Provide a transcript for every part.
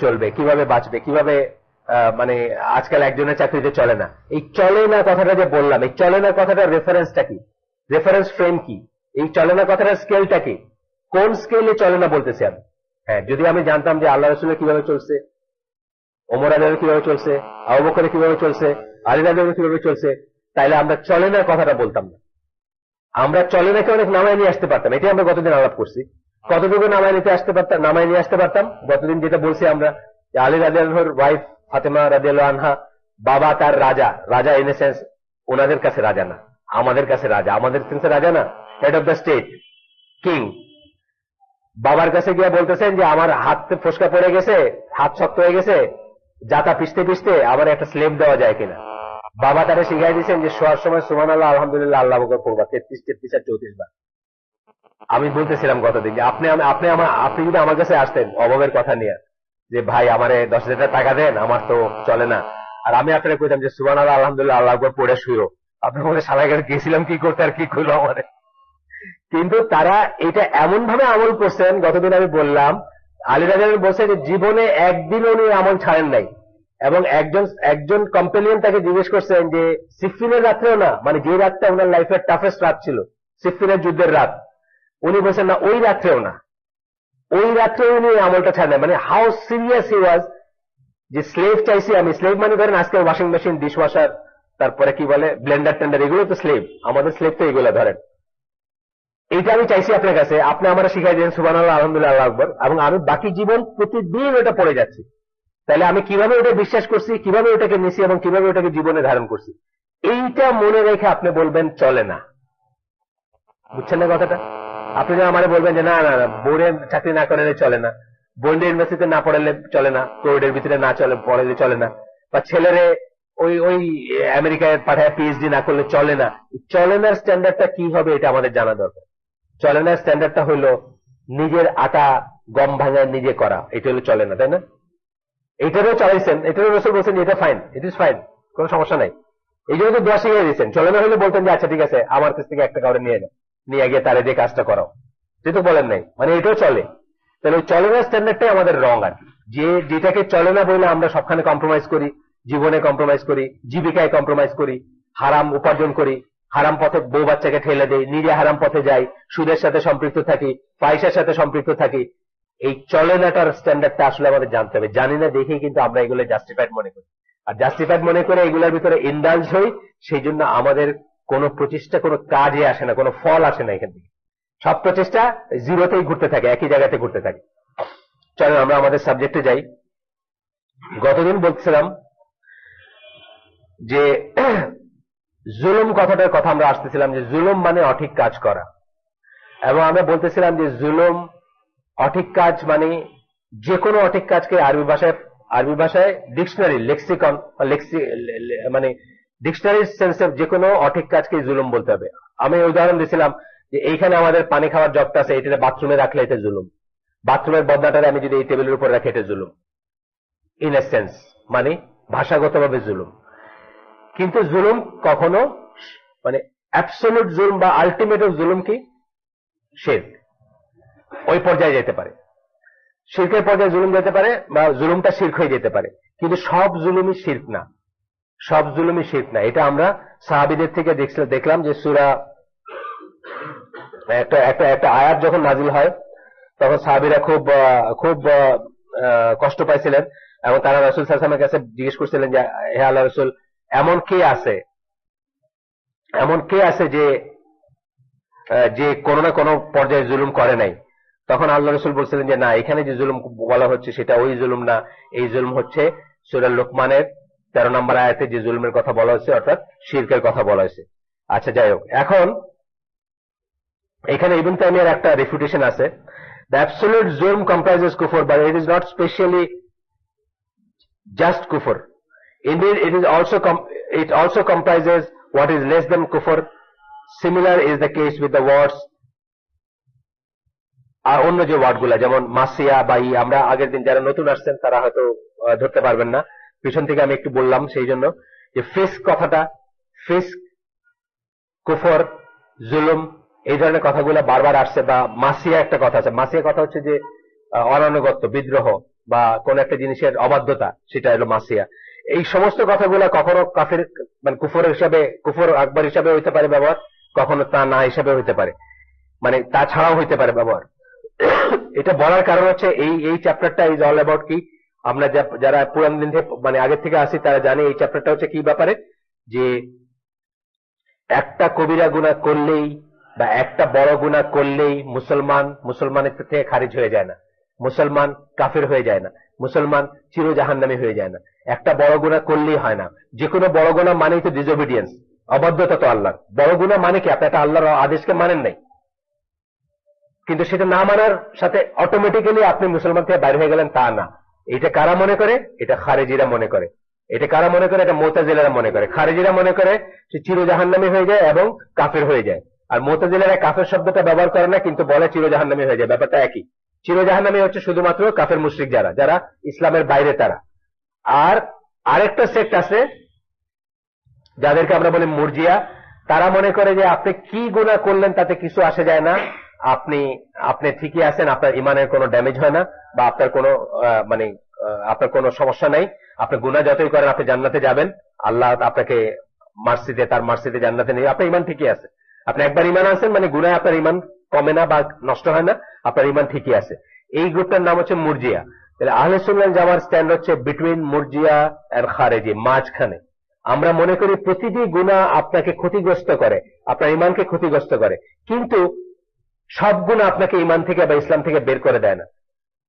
চলবে, কিভাবে বাঁচবে, কিভাবে মানে আজকাল একজনের চাকরিতে চলে না। এই চলে না কথাটা যে বললাম, এই চলে না কথাটার রেফারেন্সটা কি, রেফারেন্স ফ্রেম কি, এই চলে না কথাটার স্কেলটা কি, কোন স্কেলে চলে না বলতেছি আমি। হ্যাঁ, যদি আমি জানতাম যে আল্লাহ রাসূলের কিভাবে চলছে, ওমর রাদিয়াল্লাহু কিভাবে চলছে, আবু বকরের কিভাবে চলছে, আলী রাদিয়াল্লাহু কিভাবে চলছে, তাইলে আমরা চলে না কথাটা বলতাম না। আমরা চলে নাকি অনেক নামায় নিয়ে আসতে পারতাম। এটাই আমরা গতদিন আলাপ করছি। কতটুকু নামায় নিতে আসতে পারতাম, নামায় নিয়ে আসতে পারতাম। গতদিন যেটা বলছি আমরা, আলী রাদিয়াল্লাহুর ওয়াইফ ফাতেমা রাদিয়াল্লাহু আনহা, বাবা তার রাজা, রাজা ইন এ সেন্স ওনাদের কাছে রাজা না, আমাদের কাছে রাজা, আমাদের সেন্সে রাজা না, head of the state, king. বাবার কাছে গিয়ে বলতেছেন যে আমার হাত ফসকা পড়ে গেছে, হাত শক্ত হয়ে গেছে, জাতা পিষতে পিষতে আবার একটা স্লেভ দেওয়া যায় কিনা। বাবা তারা শিখাই দিয়েছেন যে শোয়ার সময় সুবহানাল্লাহ আলহামদুলিল্লাহ আল্লাহু আকবার পড়বা 33, 33 আর 34 বার। আমি বলতেছিলাম গতদিন যে আপনি যদি আমার কাছে আসতেন অভাবের কথা নিয়ে, যে ভাই আমারে 10,000 টাকা দেন, আমার তো চলে না, আর আমি আপনাকে কইতাম যে সুবহানাল্লাহ আলহামদুলিল্লাহ আল্লাহু আকবার পড়ে শুইও, আপনি বলে সারা গেছিলাম কি করতে আর কি করলো আমারে। কিন্তু তারা এটা এমন ভাবে আমল করছেন, গতদিন আমি বললাম আলী রাদিয়াল্লাহু বলছে যে জীবনে একদিনও উনি আমল ছাড়েন নাই। এবং একজন কম্পেনিয়ন তাকে জিজ্ঞেস করছেন যে সিফিনের রাত্রেও না, মানে যে রাতটা ওনার লাইফের টাফেস্ট রাত ছিল, সিফিনের যুদ্ধের রাত, উনি বলছেন না ওই রাত্রেও না, ওই রাত্রে উনি আমলটা ছাড়েন। মানে হাউ সিরিয়াস হি ওয়াজ, যে স্লেভ চাইছি আমি। স্লেভ মানে ধরেন আজকে ওয়াশিং মেশিন, ডিশ ওয়াশার, তারপরে কি বলে ব্লেন্ডার টেন্ডার, এগুলো তো স্লেভ, আমাদের স্লেভ তো এগুলো ধরেন। এইটা আমি চাইছি আপনার কাছে, আপনি আমার শিখাই দিন সুবহানাল্লাহ আলহামদুলিল্লাহ আল্লাহু আকবার, এবং আমি বাকি জীবন প্রতিদিন ওটা পড়ে যাচ্ছি। তাহলে আমি কিভাবে ওটা বিশ্বাস করছি, কিভাবে ওটাকে নিছি, এবং কিভাবে ওটাকে জীবনে ধারণ করছি, এইটা মনে রেখে আপনি বলবেন চলে না। বুঝছেন না কথাটা? আপনি যখন আমারে বলবেন যে না না না, বোর্ডের চাকরি না করলে চলে না, বোর্ডের ইউনিভার্সিটিতে না পড়ালে চলে না, কোর্টের ভিতরে না চলে পড়ালে চলে না, বা ছেলেরে ওই আমেরিকায় পাঠায় পিএইচডি না করলে চলে না, চলে না স্ট্যান্ডার্ডটা কি হবে এটা আমাদের জানা দরকার। চলে না স্ট্যান্ডার্ডটা হলো নিজের আটা গম ভাঙায় নিজে করা, এটা হলো চলে না, তাই না? এটারও চালাইছেন, এটারও রাসূল বলছেন এটা ফাইন, ইট ইজ ফাইন, কোনো সমস্যা নাই। এই জন্য তো দোয়া শিখিয়ে দিয়েছেন। চলে না হলে বলতেন যে আচ্ছা ঠিক আছে, আমার কাছ থেকে 1 টাকা করে নিয়ে গিয়ে তারে দিয়ে কাজটা করাও, যেহেতু বলেন নাই, মানে এটাও চলে। তাহলে ওই চলে না স্ট্যান্ডার্ডটাই আমাদের রং। আর যে যেটাকে চলে না বলে আমরা সবখানে কম্প্রোমাইজ করি, জীবনে কম্প্রোমাইজ করি, জীবিকায় কম্প্রোমাইজ করি, হারাম উপার্জন করি, হারাম পথে বউ বাচ্চাকে ঠেলে দেই, নিজে হারাম পথে যাই, সুদের সাথে সম্পৃক্ত থাকি, ফাহিশার সাথে সম্পৃক্ত থাকি। এই চলে নাটার স্ট্যান্ডার্ডটা আসলে আমাদের জানতে হবে। জানি না দেখেই কিন্তু আমরা এগুলো জাস্টিফাইড মনে করি, আর জাস্টিফাইড মনে করে এগুলোর ভিতরে ইন্ডালজ হই। সেই জন্য আমাদের কোনো প্রচেষ্টা, কোনো কাজে আসে না, কোনো ফল আসে না এখান থেকে। সব প্রচেষ্টা জিরোতেই ঘুরতে থাকে, একই জায়গাতে ঘুরতে থাকে। চলো আমরা আমাদের সাবজেক্টে যাই। গতদিন বলছিলাম যে জুলুম কথাটার কথা আমরা আসতেছিলাম, যে জুলুম মানে অঠিক কাজ করা, এবং আমরা বলতেছিলাম যে জুলুম অঠিক কাজ মানে যে কোনো অঠিক কাজকে আরবি ভাষায় ডিকশনারি লেক্সিকন মানে ডিকশনারির সেন্সে যে কোনো অঠিক কাজকে জুলুম বলতে হবে। আমি উদাহরণ দিয়েছিলাম যে এইখানে আমাদের পানি খাওয়ার জগটা আছে, এটা বাথরুমে রাখলে এটা জুলুম, বাথরুমের বদনাটারে আমি যদি এই টেবিলের উপর রাখি এটা জুলুম, ইন এ সেন্স, মানে ভাষাগতভাবে জুলুম। কিন্তু জুলুম কখনো মানে অ্যাবসলিউট জুলুম বা আলটিমেট জুলুম কি শিরক, ওই পর্যায়ে যেতে পারে, শিরকের পর্যায়ে জুলুম যেতে পারে, বা জুলুমটা শিরক হয়ে যেতে পারে। কিন্তু সব জুলুমই শিরক না, সব জুলুমই শিরক না। এটা আমরা সাহাবীদের থেকে দেখলাম যে সূরা একটা আয়াত যখন নাজিল হয় তখন সাহাবীরা খুব কষ্ট পাইছিলেন, এবং তারা রাসূল সাল্লাল্লাহু আলাইহি ওয়াসাল্লামের কাছে জিজ্ঞেস করছিলেন যে হে আল্লাহর রাসূল, এমন কে আছে যে কোনো না কোনো পর্যায়ে জুলুম করে নাই। তখন আল্লাহ রাসূল বলছিলেন যে না, এখানে যে জুলুম বলা হচ্ছে সেটা ওই জুলুম না, এই জুলুম হচ্ছে সূরা লোকমানের 13 নম্বর আয়াতে যে জুলুমের কথা বলা হয়েছে, অর্থাৎ শিরকের কথা বলা হয়েছে। আচ্ছা যাই হোক, এখন এখানে ইবনে তাইমিয়ার একটা রিফিউটেশন আছে। The absolute zulm comprises kufr, but it is not specially just kufr. Indeed, it also comprises what is less than kufr. Similar is the case with the words আর অন্য যে ওয়ার্ড গুলা, যেমন মাসিয়া বা আমরা আগের দিন যারা নতুন আসছেন তারা হয়তো ধরতে পারবেন না, পিছন থেকে আমি একটু বললাম সেই জন্য, যে ফিস্ক কথাটা, ফিস্ক, কুফর, জুলুম, এই ধরনের কথাগুলো বারবার আসছে। বা মাসিয়া একটা কথা আছে, মাসিয়া কথা হচ্ছে যে অনানুগত্য, বিদ্রোহ, বা কোন একটা জিনিসের অবাধ্যতা, সেটা হলো মাসিয়া। এই সমস্ত কথাগুলো কখনো কাফের মানে কুফর হিসাবে, কুফর আকবর হিসাবে হইতে পারে ব্যবহার, কখনো তা না হিসাবে হইতে পারে, মানে তা ছাড়াও হইতে পারে ব্যবহার। এটা বলার কারণ হচ্ছে এই চ্যাপ্টারটা ইজ অল অ্যাবাউট কি, আমরা যারা পুরান দিন থেকে মানে আগের থেকে আসি তারা জানে এই চ্যাপ্টারটা হচ্ছে কি ব্যাপারে, যে একটা কবিরা গুনাহ করলেই বা একটা বড় গুনাহ করলেই মুসলমানের থেকে খারিজ হয়ে যায় না, মুসলমান কাফের হয়ে যায় না, মুসলমান চির জাহান্নামী হয়ে যায় না। একটা বড় গুনাহ করলেই হয় না। যে কোনো বড় গুনাহ মানেই তো ডিসওবিডিয়েন্স, অবাধ্যতা তো আল্লাহর। বড় গুনাহ মানে কি, আপনি একটা আল্লাহর আদেশকে মানেন নাই, কিন্তু সেটা না মানার সাথে অটোমেটিক্যালি আপনি মুসলমান থেকে বাইরে হয়ে গেলেন তা না। এটা কারা মনে করে? এটা খারেজিরা মনে করে। এটা কারা মনে করে? এটা মুতাজিলারা মনে করে। খারেজিরা মনে করে সে চির জাহান্নামী হয়ে যায় এবং কাফের হয়ে যায়, আর মুতাজিলারা কাফের শব্দটা ব্যবহার করে না, কিন্তু বলে চির জাহান্নামী হয়ে যায়। ব্যাপারটা একই। চির জাহান্নামী হচ্ছে শুধুমাত্র কাফের মুশরিক যারা ইসলামের বাইরে তারা। আর আরেকটা সেক্ট আছে যাদেরকে আমরা বলি মুরজিয়া, তারা মনে করে যে আপনি কি গুনাহ করলেন তাতে কিছু আসে যায় না, আপনি ঠিকই আছেন, আপনার ইমানের কোনো ড্যামেজ হয় না, বা আপনার কোনো মানে আপনার কোনো সমস্যা নাই, আপনি গুনাহ যতই করেন আপনি জান্নাতে যাবেন, আল্লাহ আপনাকে তার মার্সিতে জান্নাতে নেই, আপনার ইমান ঠিকই আছে। আপনি একবার ইমান আছেন মানে গুনায় আপনার ইমান কমে না বা নষ্ট হয় না, আপনার ইমান ঠিকই আছে। এই গ্রুপটার নাম হচ্ছে মুরজিয়া। তাহলে আহলে সুন্নাহ ওয়াল জামার স্ট্যান্ড হচ্ছে বিটুইন মুরজিয়া এন্ড খারেজি, মাঝখানে। আমরা মনে করি প্রতিটি গুনাহ আপনাকে ক্ষতিগ্রস্ত করে, আপনার ইমানকে ক্ষতিগ্রস্ত করে, কিন্তু সব গুনাহ আপনাকে ইমান থেকে বা ইসলাম থেকে বের করে দেয় না।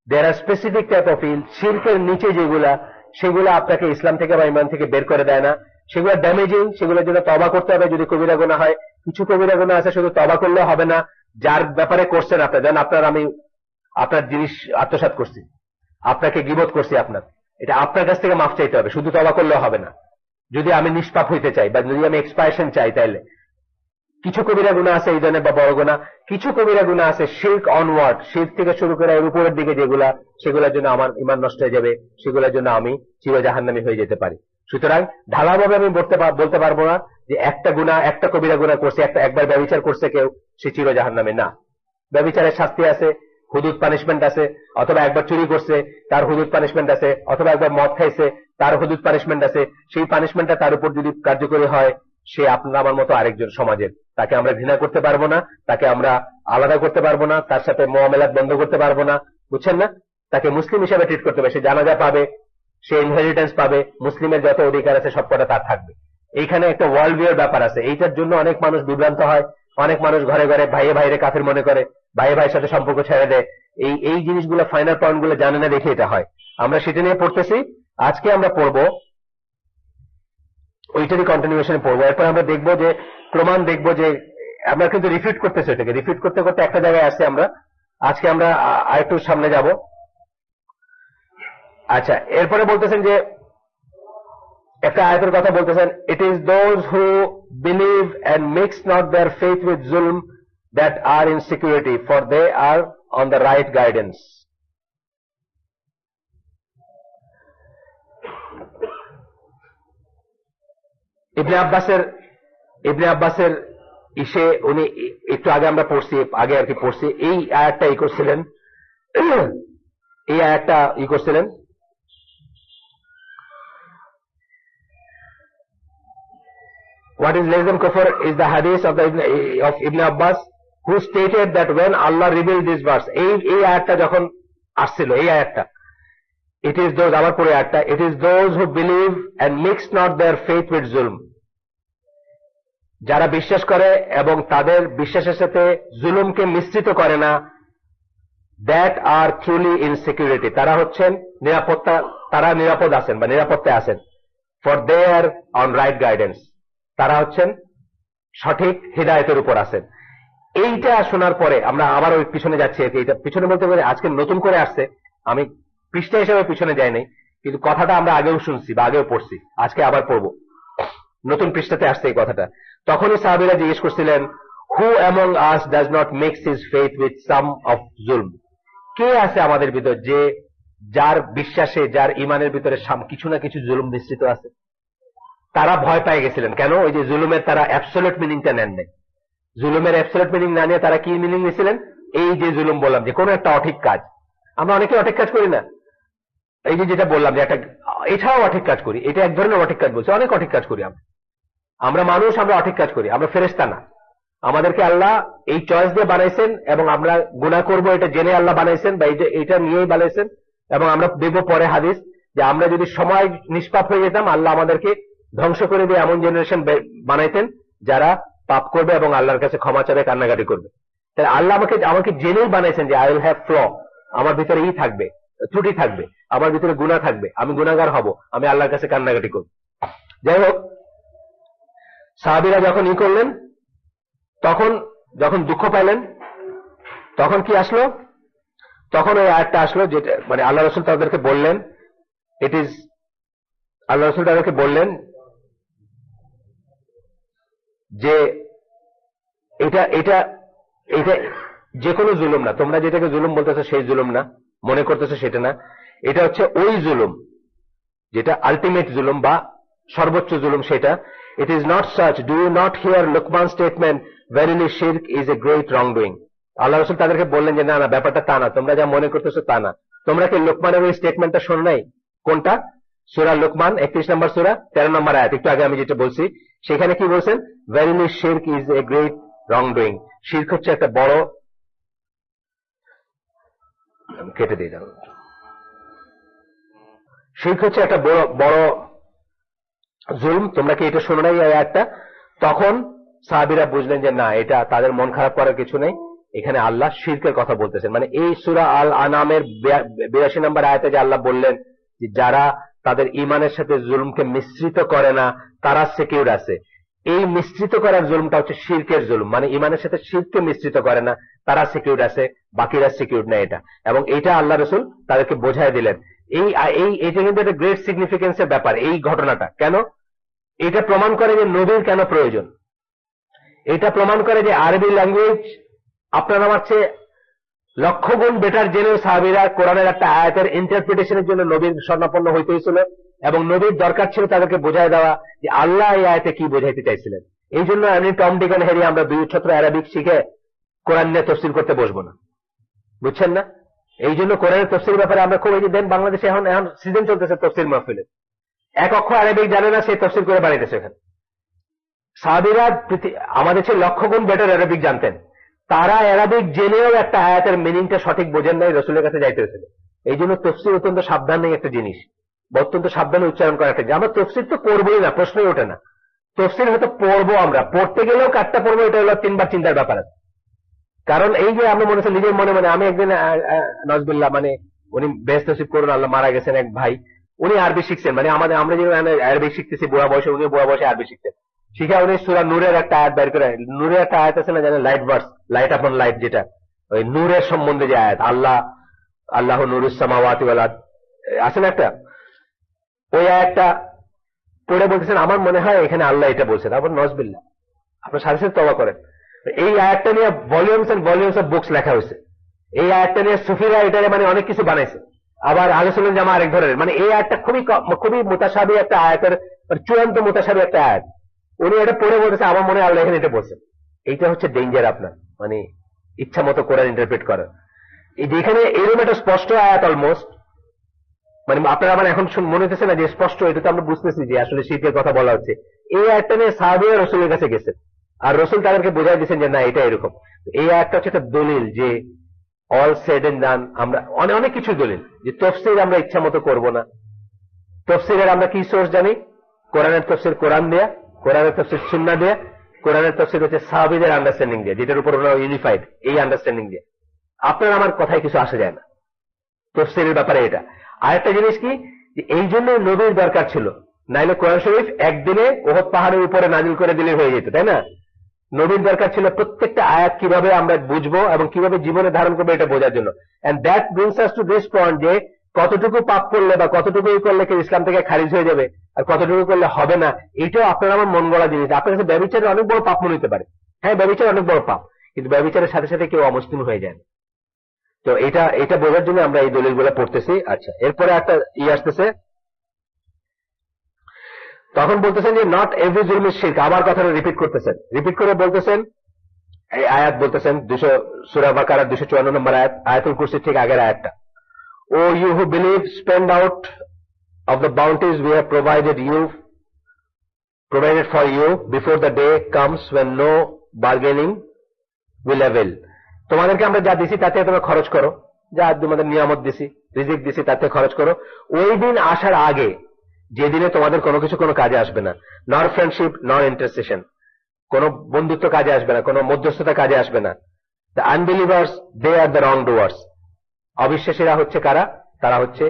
দেয়ার আর স্পেসিফিক টাইপ অফ শিরকের নিচে যেগুলা, সেগুলো আপনাকে ইসলাম থেকে বা ইমান থেকে বের করে দেয় না, সেগুলো ড্যামেজিং, সেগুলোর জন্য তওবা করতে হবে যদি কবিরা গুনাহ হয়। কিছু কবিরা গুনাহ আছে শুধু তওবা করলে হবে না, যার ব্যাপারে করছেন আপনার, যেন আমি আপনার জিনিস আত্মসাৎ করছি, আপনাকে গীবত করছি, এটা আপনার কাছ থেকে মাফ চাইতে হবে, শুধু তওবা করলে হবে না। যদি আমি নিষ্পাপ হইতে চাই বা যদি আমি এক্সপায়ারেশন চাই, তাইলে কিছু কবিরা গুনাহ আছে এই ধরনের বা বড় গুনাহ, কিছু কবিরা গুনাহ আছে শিরক অনওয়ার্ড, শিরক থেকে শুরু করে এর উপরের দিকে যেগুলা, সেগুলোর জন্য আমার ইমান নষ্ট হয়ে যাবে, সেগুলোর জন্য আমি চির জাহান্নামী হয়ে যেতে পারি। সুতরাং ঢালাভাবে আমি বলতে পারবো না যে একটা কবিরা গুনাহ করছে, একবার ব্যভিচার করছে কেউ, সে চির জাহান্নামী না। ব্যভিচারের শাস্তি আছে, হুদুদ পানিশমেন্ট আছে, অথবা একবার চুরি করছে তার হুদুদ পানিশমেন্ট আছে, অথবা একবার মদ খাইছে তার হুদুদ পানিশমেন্ট আছে। সেই পানিশমেন্টটা তার উপর যদি কার্যকরী হয়, সে আপনার আমার মতো আরেকজন সমাজের, তাকে আমরা ঘৃণা করতে পারবো না, তাকে আমরা আলাদা করতে পারবো না, তার সাথে মুআমালাত বন্ধ করতে পারবো না, বুঝছেন না? তাকে মুসলিম হিসেবে ট্রিট করতে হবে, সে জানাজা পাবে, সে ইনহেরিটেন্স পাবে, মুসলিমের যত অধিকার আছে সবকটা তার থাকবে। এইখানে একটা ওয়ার্ল্ড ভিউর ব্যাপার আছে। এইটার জন্য অনেক মানুষ বিভ্রান্ত হয়, অনেক মানুষ ঘরে ঘরে ভাইয়ে ভাইরে কাফের মনে করে, ভাইয়ে ভাইয়ের সাথে সম্পর্ক ছেড়ে দেয়। এই জিনিসগুলো, ফাইনাল পয়েন্ট গুলো জানে না দেখে এটা হয়। আমরা সেটা নিয়ে পড়তেছি। আজকে আমরা পড়বো ওইটারই কন্টিনিউশন পড়বো। এরপর আমরা দেখবো যে প্রমাণ, দেখবো যে আমরা কিন্তু রিফিট করতেছি, এটাকে রিফিট করতে করতে একটা জায়গায় আসছি আমরা। আজকে আমরা আরেকটু সামনে যাব। আচ্ছা, এরপরে বলতেছেন যে একটা আয়াতের কথা বলতেছেন, it is those who believe and mix not their faith with জুলম that are in security, for they are on the right guidance. Ibn আব্বাসের উনি একটু আগে আমরা পড়ছি, এই আয়াতটা করছিলেন, এই আয়াতটা করছিলেন। What is less than kufr is the hadith of Ibn Abbas, who stated that when Allah revealed this verse, এই আয়াতটা যখন আসছিল, এই আয়াতটা, it is those, আবার পরে আয়াতটা, it is those who believe and mix not their faith with zulm, যারা বিশ্বাস করে এবং তাদের বিশ্বাসের সাথে জুলুমকে মিশ্রিত করে না, that are truly in security, তারা হচ্ছেন তারা নিরাপদ আছেন বা নিরাপত্তায় আছেন, for they are on right guidance, তারা হচ্ছেন সঠিক হিদায়াতের উপর আছেন। এইটা শোনার পরে আমরা আবার ওই পিছনে যাচ্ছি। এইটা পিছনে বলতে পারি আজকে নতুন করে আসছে, আমি পৃষ্ঠা হিসেবে পিছনে যাই নাই, কিন্তু কথাটা আমরা আগেও শুনছি বা আগেও পড়ছি, আজকে আবার পড়বো, নতুন পৃষ্ঠাতে আসছে এই কথাটা। তখনই সাহাবীরা জিজ্ঞেস করছিলেন, who among us does not mix his faith with some of জুলম, কে আছে আমাদের ভিতর যে যার বিশ্বাসে, যার ইমানের ভিতরে কিছু না কিছু জুলুম মিশ্রিত আছে? তারা ভয় পেয়ে গেছিলেন। কেন? ওই যে জুলুমের তারা অ্যাবসলিউট মিনিংটা নেন নাই। জুলুমের অ্যাবসলিউট মিনিং না নিয়ে তারা কি মিনিং নিয়েছিলেন? এই যে জুলুম বললাম, যে কোনো একটা অঠিক কাজ, আমরা অনেকে অঠিক কাজ করি না, এই যে যেটা বললাম যে একটা এছাড়াও অঠিক কাজ করি, এটা এক ধরনের অঠিক কাজ বলছি, অনেক অঠিক কাজ করি আমরা মানুষ, আমরা অঠিক কাজ করি, আমরা ফেরেশতা না। আমাদেরকে আল্লাহ এই চয়েস দিয়ে বানাইছেন এবং আমরা গুনাহ করব এটা জেনে আল্লাহ বানাইছেন, বা এটা নিয়েই বানাইছেন। এবং আমরা দেখব পরে হাদিস যে আমরা যদি সময় নিষ্পাপ হয়ে যেতাম, আল্লাহ আমাদেরকে ধ্বংস করে দিয়ে এমন জেনারেশন বানাইতেন যারা পাপ করবে এবং আল্লাহর কাছে ক্ষমা চাবে, কান্নাকাটি করবে। তাই আল্লাহ আমাকে জেনেই বানাইছেন যে আই উইল হ্যাভ ফ্ল, আমার ভিতরে থাকবে, ত্রুটি থাকবে, আমার ভিতরে গুনাহ থাকবে, আমি গুনাহগার হব, আমি আল্লাহর কাছে কান্নাকাটি করব। যাই হোক, সাহাবীরা যখন করলেন, তখন যখন দুঃখ পাইলেন, তখন কি আসলো? তখন ওই আয়াতটা আসলো, যেটা মানে আল্লাহ রাসূল তাদেরকে বললেন, আল্লাহ রাসূল তাদেরকে বললেন যে এটা এটা এটা যে কোনো জুলুম না, তোমরা যেটাকে জুলুম বলতেছো সেই জুলুম না, মনে করতেছো সেটা না, এটা হচ্ছে ওই জুলুম যেটা আলটিমেট জুলুম বা সর্বোচ্চ জুলুম সেটা। It is not such, do you not hear Luqman statement, verily শিরক is a great wrong doing. আল্লাহ রাসূল তাদেরকে বললেন যে না না, ব্যাপারটা তা না, তোমরা যা মনে করতেছো তা না। তোমরা কি লোকমানের ওই স্টেটমেন্টটা শোনো নাই? কোনটা? সূরা লোকমান 31 নম্বর সূরা 13 নম্বর আয়াত, একটু আগে আমি যেটা বলছি সেখানে কি বলছেন? ভেরিলি শিরক is a great wrong doing. শিরক হচ্ছে একটা বড়, কেটে দিয়ে যাও, শিরক হচ্ছে একটা বড় বড় জুলম। তোমরা কি এটা শোনো নাই এই আয়াতটা? তখন সাহাবীরা বুঝলেন যে না, এটা তাদের মন খারাপ করার কিছু নেই, এখানে আল্লাহ শিরকের কথা বলতেছেন। মানে এই সূরা আল আনামের 82 নম্বর আয়াতে যে আল্লাহ বললেন যে যারা তাদের ঈমানের সাথে জুলুমকে মিশ্রিত করে না তারা সিকিউর আছে। এই মিশ্রিত করার জুলুমটা হচ্ছে শিরকের জুলুম, মানে ঈমানের সাথে শিরককে মিশ্রিত করে না তারা সিকিউর আছে, বাকিরা সিকিউর না এটা। এবং এটা আল্লাহ রাসূল তাদেরকে বোঝায় দিলেন। এটা কিন্তু একটা গ্রেট সিগনিফিকেন্সের ব্যাপার। এই ঘটনাটা কেন? এটা প্রমাণ করে যে নবীর কেন প্রয়োজন। এটা প্রমাণ করে যে আরবি ল্যাঙ্গুয়েজ আপনার আমার চেয়ে লক্ষ গুণ বেটার জেনেও সাহাবীরা কোরআনের একটা আয়াতের ইন্টারপ্রিটেশনের জন্য নবীর শরণাপন্ন হইতে হয়েছিল, এবং নবীর দরকার ছিল তাদেরকে বোঝায় দেওয়া যে আল্লাহ এই আয়াতে কি বোঝাইতে চাইছিলেন। এই জন্য আমি টম ডিক এন্ড হ্যারি আমরা 2 ছাত্র আরবিক শিখে কোরআন নিয়ে তাফসীর করতে বসবো না, বুঝছেন না? এই জন্য কোরআনের তাফসীর ব্যাপারে আমরা খুব, এই যে দেন বাংলাদেশে এখন সিজন চলতেছে তাফসীর মাহফিলে, এক অক্ষর আরবিক জানে না, সে তাফসীর করে বানাইতেছে এখানে। সাহাবীরা আমাদের চেয়ে লক্ষ গুণ বেটার আরবিক জানতেন, তারা আরবিক জেনেও একটা আয়াতের মিনিংটা সঠিক বোঝেন নাই, রাসূলের কাছে যাইতে হয়েছিল। এই জন্য তাফসীর অত্যন্ত সাবধানে একটা জিনিস, অত্যন্ত সাবধানে উচ্চারণ করা একটা জিনিস। আমরা তাফসীর তো করবোই না, প্রশ্নই ওঠে না। তাফসীর হয়তো পড়বো, আমরা পড়তে গেলেও কাটটা পড়বো, এটা হলো 3 বার চিন্তার ব্যাপার আছে। কারণ এই যে আমরা মনে হচ্ছে নিজের মনে মনে, আমি একদিন নজবুল্লাহ, মানে উনি বেহেশত নসিব করুন, আল্লাহ, মারা গেছেন এক ভাই, উনি আরবি শিখছেন, মানে আমরা যে আরবি শিখতেছি বুড়া বয়সে, উনি বুড়া বয়সে আরবি শিখতেন। শিখা উনি সূরা নূরের একটা আয়াত বের করে, নূরের একটা আয়াত আছে না জানেন, লাইট ভার্স, লাইট আপন লাইট, যেটা ওই নূরের সম্বন্ধে যে আয়াত, আল্লাহ নূরুস সামাওয়াতি ওয়াল আরদ আছে না একটা, ওই আয়াতটা পড়ে বলতেছেন আমার মনে হয় এখানে আল্লাহ এটা বলছেন। তারপর নজবিল্লাহ, আপনার সাথে সাথে তওবা করেন। এই আয়াতটা নিয়ে volumes and volumes of books লেখা হয়েছে। এই আয়াতটা নিয়ে সুফিরা এটারে মানে অনেক কিছু বানাইছে। আবার আলোচনা জামা আরেক ধরনের, মানে এই আয়াতটা খুবই মুতাশাবি একটা আয়াতের, চূড়ান্ত মুতাশাবি একটা আয়াত। উনি এটা পড়ে বলতেছে আমার মনে হয় আল্লাহ এখানে এটা বলছেন। এইটা হচ্ছে ডেঞ্জার আপনার, মানে ইচ্ছা মতো কোরআন ইন্টারপ্রেট করা। যেখানে এরকম একটা স্পষ্ট আয়াত অলমোস্ট, মানে আপনারা আমার এখন মনে হচ্ছে না যে স্পষ্ট, এটা তো আমরা বুঝতেছি যে আসলে শীতের কথা বলা হচ্ছে। এই আয়াতটা নিয়ে সাহাবীরা রাসূলের কাছে গেছেন, আর রাসূল তাদেরকে বোঝাই দিয়েছেন যে না এটা এরকম। এই আয়াতটা হচ্ছে একটা দলিল যে অল সেড এন্ড ডান, আমরা অনেক কিছু দলিল যে তাফসীর আমরা ইচ্ছা মতো করবো না। তাফসীরের আমরা কি সোর্স জানি? কোরআনের তাফসীর কোরআন দেয়া, কোরআনের তাফসীর সুন্নাহ দেয়া, কোরআনের তাফসীর হচ্ছে সাহাবীদের আন্ডারস্ট্যান্ডিং দিয়ে, যেটার উপর ওরা ইউনিফাইড, এই আন্ডারস্ট্যান্ডিং দিয়ে। আপনার আমার কথায় কিছু আসা যায় না তাফসীরের ব্যাপারে। এটা আরেকটা জিনিস কি, এই জন্য নবীর দরকার ছিল, নাইলে কোরআন শরীফ একদিনে ওহদ পাহাড়ের উপরে নাজিল করে দিলে হয়ে যেত, তাই না? নবীর দরকার ছিল প্রত্যেকটা আয়াত কিভাবে আমরা বুঝবো এবং কিভাবে জীবনে ধারণ করবো এটা বোঝার জন্য। And that brings us to this point, যে কতটুকু পাপ করলে বা কতটুকু করলে কেউ ইসলাম থেকে খারিজ হয়ে যাবে আর কতটুকু করলে হবে না, এটাও আপনার আমার মন গড়া জিনিস। আপনার কাছে ব্যভিচারের অনেক বড় পাপ মনে হতে পারে, হ্যাঁ ব্যভিচার অনেক বড় পাপ, কিন্তু ব্যভিচারের সাথে সাথে কেউ অমুসলিম হয়ে যায় না। তো এটা বোঝার জন্য আমরা এই দলিলগুলো পড়তেছি। আচ্ছা, এরপরে একটা আসতেছে, তখন বলতেছেন যে নট এভরি জুলম ইজ শিরক। আবার কথাটা রিপিট করতেছেন, রিপিট করে বলতেছেন, এই আয়াত বলতেছেন সূরা বাকারা 254 নম্বর আয়াত, আয়াতুল কুরসির ঠিক আগের আয়াতটা। O you who believe, spend out of the bounties we have provided for you before the day comes when no bargaining will avail. তোমাদেরকে আমরা যা দিছি তাতে তোমরা খরচ করো, যা তোমাদের নিয়ামত দিছি, রিজিক দিছি তাতে খরচ করো। ওই দিন আসার আগে, যেদিনে তোমাদের কোনো কিছু কোনো কাজে আসবে না, নর ফ্রেন্ডশিপ নর ইন্টারসেশন, কোনো বন্ধুত্ব কাজে আসবে না, কোনো মধ্যস্থতা কাজে আসবে না। The unbelievers they are the wrong doers. অবিশ্বাসীরা হচ্ছে কারা? তারা হচ্ছে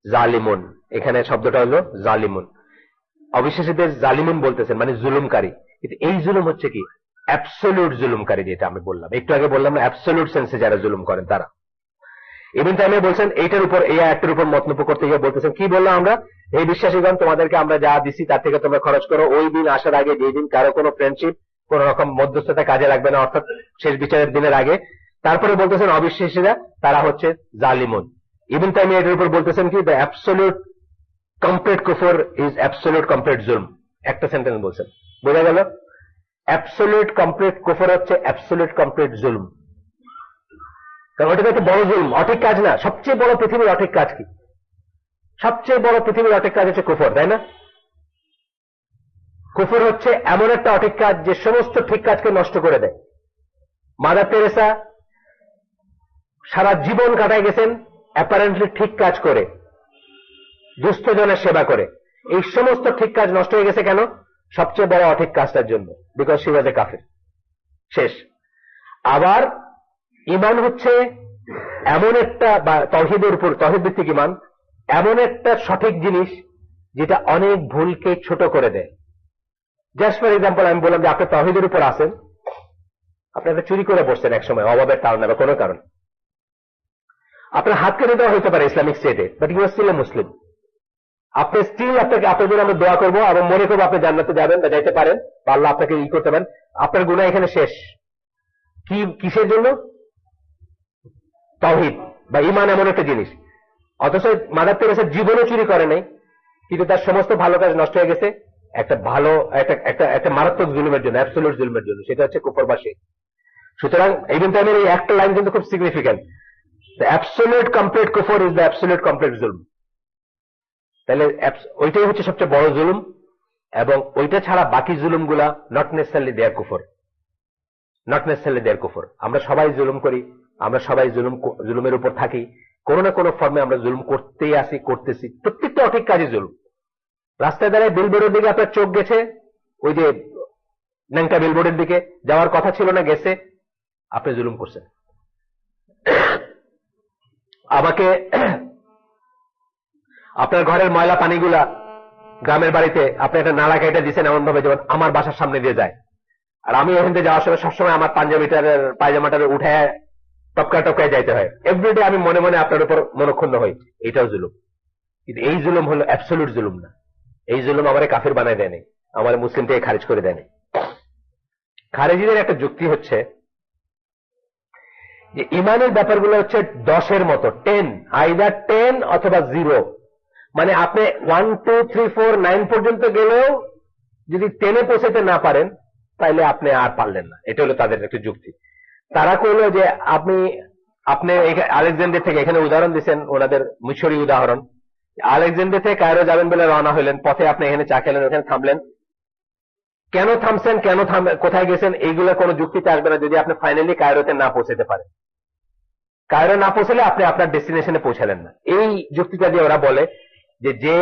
জালিমুন। এখানে শব্দটা হলো জালিমুন। অবিশ্বাসীদের জালিমুন বলতেছেন, মানে জুলুমকারী। কিন্তু এই জুলুম হচ্ছে কি? অ্যাবসলিউট জুলুমকারী, যেটা আমি বললাম একটু আগে বললাম না, অ্যাবসলিউট সেন্সে যারা জুলুম করেন তারা। ইবনে তাইমিয়া বলছেন এইটার উপর, এই আয়াতটার উপর মন্তব্য করতে গিয়ে বলতেছেন, কি বললাম আমরা? এই বিশ্বাসীগণ, তোমাদেরকে আমরা যা দিছি তার থেকে তোমরা খরচ করো ওই দিন আসার আগে, যেই দিন কারো কোনো ফ্রেন্ডশিপ, কোন রকম মধ্যস্থতা কাজে লাগবে না, অর্থাৎ শেষ বিচারের দিনের আগে। তারপরে বলতেছেন অবিশ্বাসীরা তারা হচ্ছে জালিমুন। ইবনে তাইমিয়া এটার উপর বলতেছেন কি, দ্য অ্যাবসলিউট কমপ্লিট কুফর ইজ অ্যাবসলিউট কমপ্লিট জুলম। একটা সেন্টেন্স বলছেন, বোঝা গেল? অ্যাবসলিউট কমপ্লিট কুফর হচ্ছে অ্যাবসলিউট কমপ্লিট জুলম। কারণ ওটা একটা বড় জুলম, অঠিক কাজ না। সবচেয়ে বড় পৃথিবীর অঠিক কাজ কি? সবচেয়ে বড় পৃথিবীর অঠিক কাজ হচ্ছে কুফর, তাই না? কুফর হচ্ছে এমন একটা অঠিক কাজ যে সমস্ত ঠিক কাজকে নষ্ট করে দেয়। মাদার তেরেসা সারা জীবন কাটায় গেছেন অ্যাপারেন্টলি ঠিক কাজ করে, দুস্থজনের সেবা করে। এই সমস্ত ঠিক কাজ নষ্ট হয়ে গেছে কেন? সবচেয়ে বড় অঠিক কাজটার জন্য, বিকজ শি ওয়াজ এ কাফির। শেষ। আবার ইমান হচ্ছে এমন একটা, বা তাওহীদের উপর, তাওহীদ ভিত্তিক ইমান এমন একটা সঠিক জিনিস যেটা অনেক ভুলকে ছোট করে দেয়। জাস্ট ফর এক্সাম্পল আমি বললাম যে আপনি তাওহীদের উপর আছেন, আপনি একটা চুরি করে বসছেন এক সময় অভাবের কারণে বা কোনো কারণ, আপনার হাত কেটে দেওয়া হতে পারে ইসলামিক স্টেটে, বাট ইউ আর স্টিল এ মুসলিম। আপনি স্টিল, আপনার জন্য আমরা দোয়া করবো এবং মনে করবো আপনি জান্নাতে যাবেন বা যাইতে পারেন, বা আল্লাহ আপনাকে ই করতে পারেন। আপনার গুনাহ এখানে শেষ। কিসের জন্য? তাওহীদ বা ঈমান এমন একটা জিনিস। অথচ মাদার তেরেসা জীবনে চুরি করে নাই, কিন্তু তার সমস্ত ভালো কাজ নষ্ট হয়ে গেছে একটা ভালো, একটা মারাত্মক জুলুমের জন্য, অ্যাবসলিউট জুলুমের জন্য, সেটা হচ্ছে কুফর বা শিরক। সুতরাং ইবনে তাইমিয়ার এই একটা লাইন কিন্তু খুব সিগনিফিক্যান্ট। দ্য অ্যাবসলিউট কমপ্লিট কুফর ইজ দ্য অ্যাবসলিউট কমপ্লিট জুলম। তাহলে ওইটাই হচ্ছে সবচেয়ে বড় জুলুম, এবং ওইটা ছাড়া বাকি জুলুম গুলা নট নেসেসারিলি দেয়ার কুফর, নট নেসেসারিলি দেয়ার কুফর। আমরা সবাই জুলুম করি, আমরা সবাই জুলুমের উপর থাকি, কোনো না কোনো ফর্মে আমরা জুলুম করতেই আসি, করতেছি। প্রত্যেকটা অঠিক কাজে জুলুম। রাস্তায় দাঁড়ায় বিলবোর্ডের দিকে আপনার চোখ গেছে, ওই যে ন্যাংটা বিলবোর্ডের দিকে যাওয়ার কথা ছিল না, গেছে, আপনি জুলুম করছেন। আমাকে আপনার ঘরের ময়লা পানিগুলা গ্রামের বাড়িতে আপনি একটা নালা কেটে দিচ্ছেন এমন ভাবে যেমন আমার বাসার সামনে দিয়ে যায়, আর আমি ওখান থেকে যাওয়ার সময় সবসময় আমার পাঞ্জাবিটার পায়জামাটার উঠে টপকায় যাইতে হয়। এভরিডে আমি মনে মনে আপনার উপর মনক্ষুণ্ণ হই, এটাও জুলুম। কিন্তু এই জুলুম হলো অ্যাবসলিউট জুলুম না। এই জুলুম আমারে কাফির বানায় দেয়নি, আমার মুসলিম থেকে খারিজ করে দেয়নি। খারেজিদের একটা যুক্তি হচ্ছে যে ইমানের ব্যাপারগুলো হচ্ছে 10-এর মতো, 10, আইদার 10 অথবা 0। মানে আপনি 1, 2, 3, 4, 9 পর্যন্ত গেলেও যদি 10-এ পৌঁছাতে না পারেন তাহলে আপনি আর পারলেন না। এটা হলো তাদের একটা যুক্তি। তারা কইলো যে আপনি আলেকজান্ডার থেকে, এখানে উদাহরণ দিচ্ছেন ওনাদের মিশরি উদাহরণ, আলেকজান্ডার থেকে কায়রো যাবেন বলে রওনা হলেন, পথে আপনি এখানে চা খেলেন, ওখানে থামলেন, কেন থামছেন, কোথায় গেছেন, এইগুলো কোনো যুক্তিতে আসবে না যদি আপনি ফাইনালি কায়রোতে না পৌঁছাতে পারেন। কায়রো না পৌঁছালে আপনি আপনার ডেস্টিনেশনে পৌঁছালেন না। এই যুক্তিটা দিয়ে ওরা বলে যে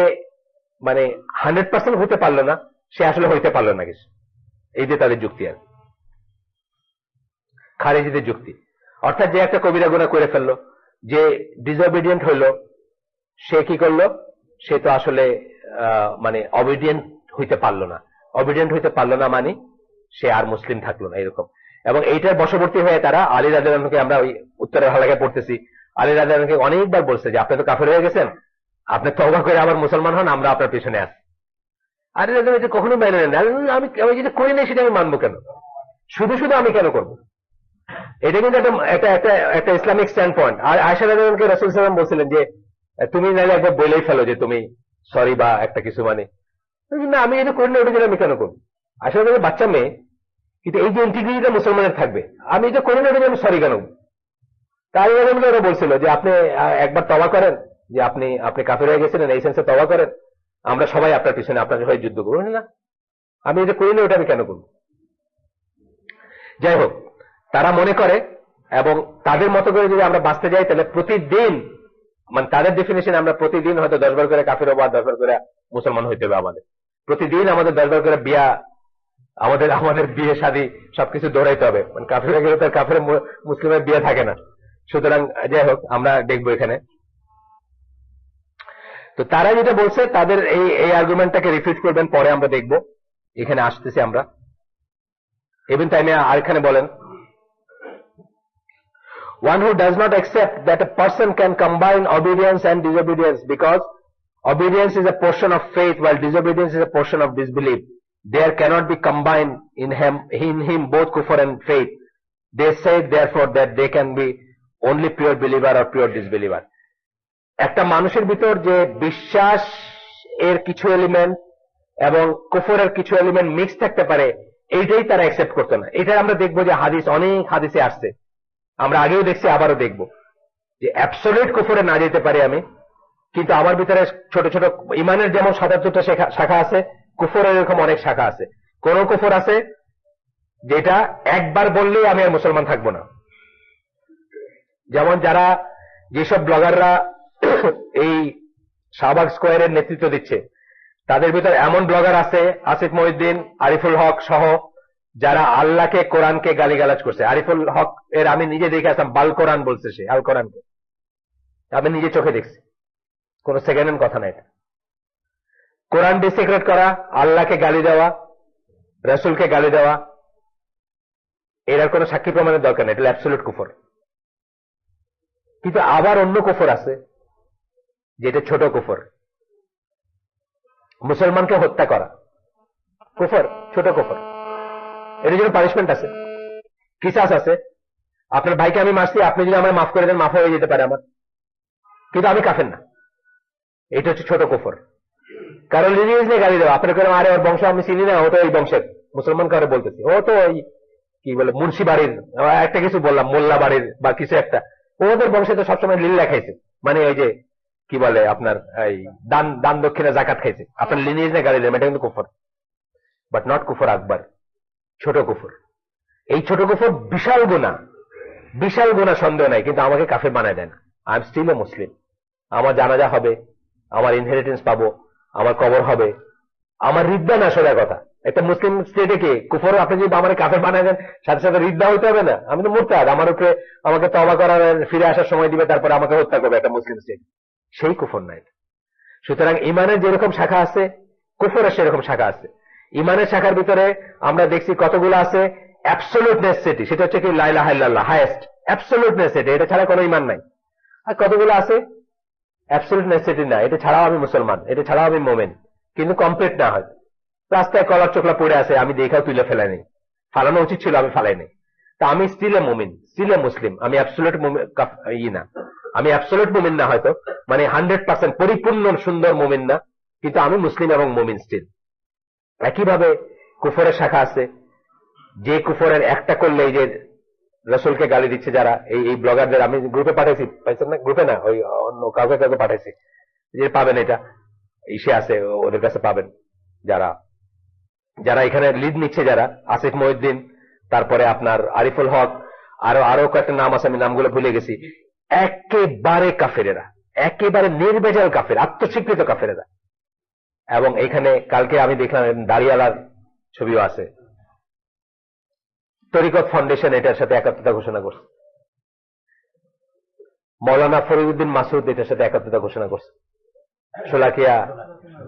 মানে 100% হতে পারলো না, সে আসলে হইতে পারলো না কিছু। এই যে তাদের যুক্তি, আর খারেজিদের যুক্তি। অর্থাৎ যে একটা কবিরা গুনাহ করে ফেললো, যে ডিসঅবিডিয়েন্ট হইলো, সে কি করলো? সে তো আসলে মানে অবিডিয়েন্ট হইতে পারলো না। অবিডিয়েন্ট হইতে পারলো না মানে সে আর মুসলিম থাকলো না, এরকম। এবং এইটার বশবর্তী হয়ে তারা আলী রাদিয়াল্লাহু আনহুকে, আমরা ওই উত্তরের হালাকায় পড়তেছি, আলী রাদিয়াল্লাহু আনহুকে অনেকবার বলছে যে আপনি তো কাফের হয়ে গেছেন, আপনি তওবা করে আবার মুসলমান হন, আমরা আপনার পিছনে আছি। আলী রাদিয়াল্লাহু আনহু কখনো মেনে নেন না। আমি যেটা করি না সেটা আমি মানবো কেন? শুধু শুধু আমি কেন করবো? এটা কিন্তু একটা ইসলামিক স্ট্যান্ড পয়েন্ট। আর আয়েশা রাদিয়াল্লাহু আনহাকে রাসূল সাল্লাল্লাহু আলাইহি ওয়াসাল্লাম বলছিলেন যে তুমি নাইলে একবার বলেই ফেলো যে তুমি সরি বা একটা কিছু, মানে না আমি এটা করি না, ওটা আমি কেন করবো? আয়েশা রাদিয়াল্লাহু আনহা বাচ্চা মেয়ে, কিন্তু এই যে ইন্টিগ্রিটিটা মুসলমানের থাকবে, আমি এটা করি না, আমি সরি কেন? তাই ওরা বলছিল যে আপনি একবার তওবা করেন, যে আপনি আপনি কাফের হয়ে গেছিলেন, এই সেন্সে তওবা করেন, আমরা সবাই আপনার পিছনে আপনার হয়ে যুদ্ধ করবো না। আমি এটা করি না, ওটা আমি কেন করব? যাই হোক, তারা মনে করে, এবং তাদের মতো করে যদি আমরা বাঁচতে যাই তাহলে প্রতিদিন, মানে তাদের ডেফিনেশন, আমরা প্রতিদিন হয়তো 10 বার করে কাফের হবো আর 10 বার করে মুসলমান হইতে হবে আমাদের। প্রতিদিন আমাদের 10 বার করে বিয়া, আমাদের আমাদের বিয়ে শাদী সবকিছু দৌড়াইতে হবে, মানে কাফের হয়ে গেলে তার কাফের মুসলিমের বিয়ে থাকে না। সুতরাং যাই হোক, আমরা দেখবো এখানে। তো তারা যেটা বলছে, তাদের এই আর্গুমেন্টটাকে রিফিউট করবেন, পরে আমরা দেখবো, এখানে আসতেছি আমরা। ইবনে তাইমিয়া আরেকখানে বলেন, one who does not accept that a person can combine obedience and disobedience, because obedience is a portion of faith while disobedience is a portion of disbelief. There cannot be combined in him both kufr and faith. They said therefore that they can be only pure believer or pure disbeliever. একটা মানুষের ভিতর যে বিশ্বাস এর কিছু element এবং কুফরের কিছু element mix থাকতে পারে, এইটাই তারা অ্যাকসেপ্ট করতো না। এটা আমরা দেখবো যে হাদিস, অনেক হাদিসে আসছে, আমরা আগেও দেখছি, আবারও দেখবো, যে অ্যাবসলিউট কুফরে না যেতে পারি আমি, কিন্তু আমার ভিতরে ছোট ছোট ইমানের যেমন 77টা শাখা আছে, কুফরের এরকম অনেক শাখা আছে। কোন কুফর আছে যেটা একবার বললেই আমি আর মুসলমান থাকবো না। যেমন যারা, যেসব ব্লগাররা এই শাহবাগ স্কোয়ারের নেতৃত্ব দিচ্ছে, তাদের ভিতর এমন ব্লগার আছে, আসিফ মহিউদ্দিন, আরিফুল হক সহ, যারা আল্লাহকে, কোরআনকে গালিগালাজ করছে। আরিফুল হক এর আমি নিজে দেখে আসলাম, বাল কোরআন বলছে সে, আল কোরআনকে আমি নিজে চোখে দেখছি, কোন সেকেন্ড হ্যান্ড কথা নাই। কোরআন ডিসিক্রেট করা, আল্লাহকে গালি দেওয়া, রসুলকে গালি দেওয়া, এটার কোন সাক্ষী প্রমাণের দরকার নেই, এটা অ্যাবসলিউট কুফর। কিন্তু আবার অন্য কুফর আছে যেটা ছোট কুফর, মুসলমানকে হত্যা করা কুফর, ছোট কুফর। এর জন্য পানিশমেন্ট আছে, কিসাস আছে। আপনার ভাইকে আমি মারছি, আপনি যদি আমায় মাফ করে দেন, মাফ হয়ে যেতে পারে আমার, কিন্তু আমি কাফের না। এটা হচ্ছে ছোট কুফর। কারণ লিনিয়েজ নিয়ে গালি দেওয়া, আপনার করে আরে ওর বংশ আমি চিনি না, ও তো এই বংশের, মুসলমান কারে বলতেছি, ও তো ওই কি বলে মুন্সি বাড়ির একটা কিছু বললাম, মোল্লা বাড়ির বা কিছু একটা, ওদের বংশে তো সবসময় লিল্লা খাইছে, মানে ওই যে কি বলে আপনার এই দান দক্ষিণা জাকাত খাইছে, আপনার লিনিয়েজ নিয়ে গালি দেন, এটা কিন্তু কুফর, বাট নট কুফর আকবর, ছোট কুফর। এই ছোট কুফর বিশাল গুনাহ, বিশাল গুনাহ, সন্দেহ নাই, কিন্তু আমাকে কাফের বানায় দেয় না। আই এম স্টিল এ মুসলিম। আমার জানাজা হবে, আমার ইনহেরিটেন্স পাবো, আমার কবর হবে, আমার রিদ্দা না, সোজা কথা। একটা মুসলিম স্টেটে কি কুফর, আপনি যদি আমার কাফের বানায় দেন, সাথে সাথে রিদ্দা হইতে হবে না? আমি তো মুরতাদ, আমার উপরে আমাকে তওবা করার, ফিরে আসার সময় দিবে, তারপরে আমাকে হত্যা করবে একটা মুসলিম স্টেট, সেই কুফর নাই। সুতরাং ইমানের যেরকম শাখা আছে, কুফরের সেরকম শাখা আছে। ইমানের শাখার ভিতরে আমরা দেখছি কতগুলো আছে অ্যাবসলিউট নেসেসিটি, সেটা হচ্ছে কি লা ইলাহা ইল্লাল্লাহ, হাইয়েস্ট অ্যাবসলিউট নেসেসিটি, এটা ছাড়া কোনো ইমান নাই। আর কতগুলো আছে অ্যাবসলিউট নেসেসিটি না, এটা ছাড়াও আমি মুসলমান, এটা ছাড়াও আমি মোমেন, কিন্তু কমপ্লিট না হয়। রাস্তায় কলার চোখলা পড়ে আছে, আমি দেখাও তুলে ফেলাই নেই, ফালানো উচিত ছিল, আমি ফালাই নেই, তা আমি স্টিল এ মুমিন, স্টিল এ মুসলিম। আমি অ্যাবসলিউট না, আমি অ্যাবসলিউট মুমিন না হয়তো, মানে 100% পরিপূর্ণ সুন্দর মুমিন না, কিন্তু আমি মুসলিম এবং মুমিন স্টিল। একইভাবে কুফরের শাখা আছে, যে কুফরের একটা করলে, এই যে রসুলকে গালি দিচ্ছে যারা, এই ব্লগারদের আমি গ্রুপে পাঠাইছি, পাইছেন না? গ্রুপে না, ওই অন্য কাউকে কাউকে পাঠাইছি, যে পাবেন, এটা ইসে আছে, ওদের কাছে পাবেন, যারা যারা এখানে লিড নিচ্ছে, যারা আসিফ মহিউদ্দিন, তারপরে আপনার আরিফুল হক, আরো কয়েকটা নাম আছে, আমি নামগুলো ভুলে গেছি। একেবারে কাফেরেরা, একেবারে নির্ভেজাল কাফের, আত্মস্বীকৃত কাফেরেরা। এবং এখানে কালকে আমি দেখলাম দাড়িওয়ালার ছবিও আছে। তরিকত ফাউন্ডেশন এটার সাথে একাত্মতা ঘোষণা করছে, মৌলানা ফরিদউদ্দিন মাসুদ এটার সাথে একাত্মতা ঘোষণা করছে, শোলাকিয়া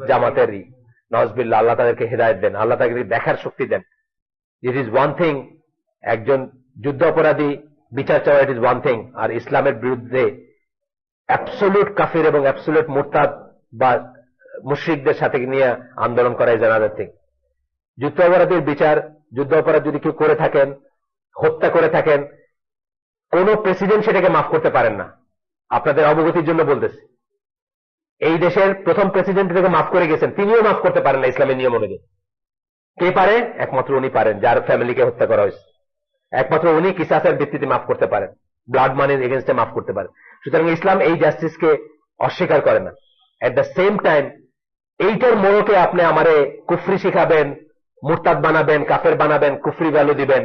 জামাতের নওয়াজবিল্লাহ, আল্লাহ তাদেরকে হেদায়েত দেন, আল্লাহ তাদেরকে দেখার শক্তি দেন। ইট ইজ ওয়ান থিং একজন যুদ্ধ অপরাধী বিচার চাওয়া, ইট ইজ ওয়ান থিং, আর ইসলামের বিরুদ্ধে অ্যাবসলিউট কাফির এবং অ্যাবসলিউট মুরতাদ বা মুশরিকদের সাথে নিয়ে আন্দোলন করা ইজ অ্যানাদার থিং। যুদ্ধ অপরাধীর বিচার, যুদ্ধ অপরাধ যদি কেউ করে থাকেন, হত্যা করে থাকেন, কোন প্রেসিডেন্ট সেটাকে মাফ করতে পারেন না। আপনাদের অবগতির জন্য বলতেছি, এই দেশের প্রথম প্রেসিডেন্ট এটাকে মাফ করে গেছেন, তিনিও মাফ করতে পারেন না ইসলামের নিয়ম অনুযায়ী। কে পারে? একমাত্র উনি পারেন, যার ফ্যামিলিকে হত্যা করা হয়েছে, একমাত্র উনি কিসাসের ভিত্তিতে মাফ করতে পারেন, ব্লাড মানির এগেনস্টে মাফ করতে পারে। সুতরাং ইসলাম এই জাস্টিসকে অস্বীকার করে না। এট দ্য সেম টাইম এইটার মোড়কে আপনি আমারে কুফরি শিখাবেন, মুরতাদ বানাবেন, কাফের বানাবেন, কুফরি ভ্যালু দিবেন,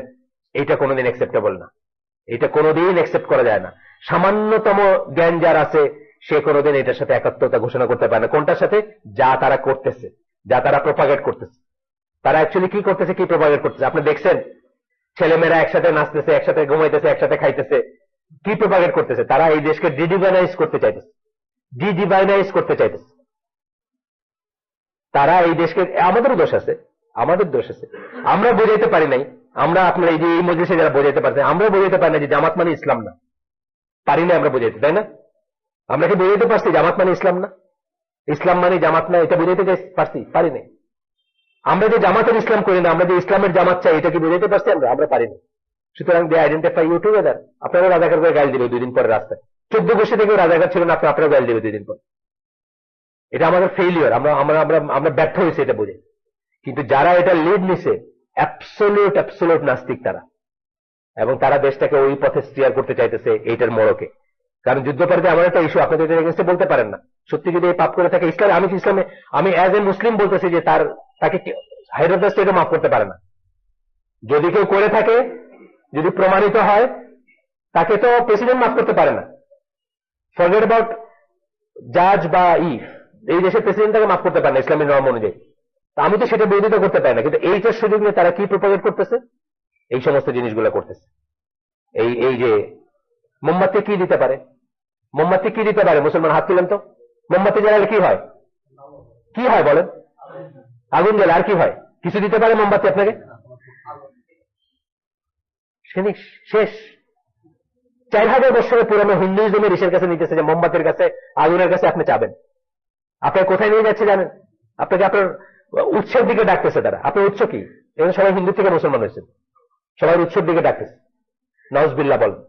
এইটা কোনোদিন অ্যাকসেপ্টেবল না। এটা কোনোদিন অ্যাকসেপ্ট করা যায় না। সামান্যতম জ্ঞান যার আছে সে কোনোদিন এটার সাথে একাত্মতা ঘোষণা করতে পারে না। কোনটার সাথে? যা তারা করতেছে, যা তারা প্রপাগেট করতেছে। তারা অ্যাকচুয়ালি কি করতেছে, কি প্রপাগেট করতেছে? আপনি দেখছেন ছেলেমেয়েরা একসাথে নাচতেছে, একসাথে ঘুমাইতেছে, একসাথে খাইতেছে, কি প্রপাগেট করতেছে? তারা এই দেশকে ডিডিভাইনাইজ করতে চাইতেছে, ডিডিভাইনাইজ করতে চাইতেছে। তারা এই দেশকে, আমাদেরও দোষ আছে, আমাদের দোষ আছে, আমরা বোঝাইতে পারি নাই। আমরা আপনার এই যে এই মজলিসে যারা বোঝাইতে পারছে, আমরা বোঝাইতে পারি না যে জামাত মানে ইসলাম না, পারি না আমরা বোঝাইতে, তাই না? আমরা কি বোঝাইতে পারছি জামাত মানে ইসলাম না, ইসলাম মানে জামাত না, এটা বোঝাইতে পারছি? পারি নাই। আমরা যে জামাতের ইসলাম করি না, আমরা যে ইসলামের জামাত চাই, এটা কি বোঝাইতে পারছি আমরা? পারি না। সুতরাং দে আইডেন্টিফাই ইউ টুগেদার। আপনারা রাজাকার করে গাইল দিবে 2 দিন পরে রাস্তায়। 14 বছর থেকে রাজাকার ছিলেন, আপনারা গাইল দিবে 2 দিন পর। এটা আমাদের ফেইলিয়র, আমরা ব্যর্থ হয়েছে এটা বুঝে। কিন্তু যারা এটা লিড নিছে অ্যাবসোলিউট নাস্তিক তারা, এবং তারা দেশটাকে ওই পথে স্টিয়ার করতে চাইতেছে এইটার মোড়কে। কারণ যুদ্ধপাতিতে এমন একটা ইস্যু, আপনি এটা এগেইনস্টে বলতে পারেন না। সত্যি যদি এই পাপ করে থাকে ইসলামে, আমি অ্যাজ এ মুসলিম বলতেছি যে তাকে হেড অফ দ্য স্টেটও মাফ করতে পারে না। যদি কেউ করে থাকে, যদি প্রমাণিত হয়, তাকে তো প্রেসিডেন্ট মাফ করতে পারে না। ফরগেট অ্যাবাউট জাজ বা এই দেশের প্রেসিডেন্ট তাকে মাফ করতে পারে না ইসলামের নর্ম অনুযায়ী। আমি তো সেটা বিরোধিতা করতে পারি না, কিন্তু এইটার সুযোগ নিয়ে তারা কি প্রপাগেট করতেছে, এই সমস্ত জিনিসগুলো করতেছে। এই যে মোমবাতি কি দিতে পারে, মোমবাতি কি দিতে পারে? মুসলমান হাত তুলেন তো। মোমবাতি জ্বালালে কি হয়? কি হয় বলেন? আগুন জ্বালে। আর কি হয়? কিছু দিতে পারে মোমবাতি আপনাকে? শেষ। 4000 বছরের পুরনো হিন্দুইজমের ঋষের কাছে নিতেছে যে মোমবাতির কাছে, আগুনের কাছে আপনি চাবেন। আপনার কোথায় নিয়ে যাচ্ছে জানেন? আপনাকে আপনার উৎসের দিকে ডাকতেছে তারা। আপনার উৎস কি? এখানে সবাই হিন্দু থেকে মুসলমান হয়েছে, সবাই উৎসের দিকে ডাকতেছে। নাউজুবিল্লাহ বলেন।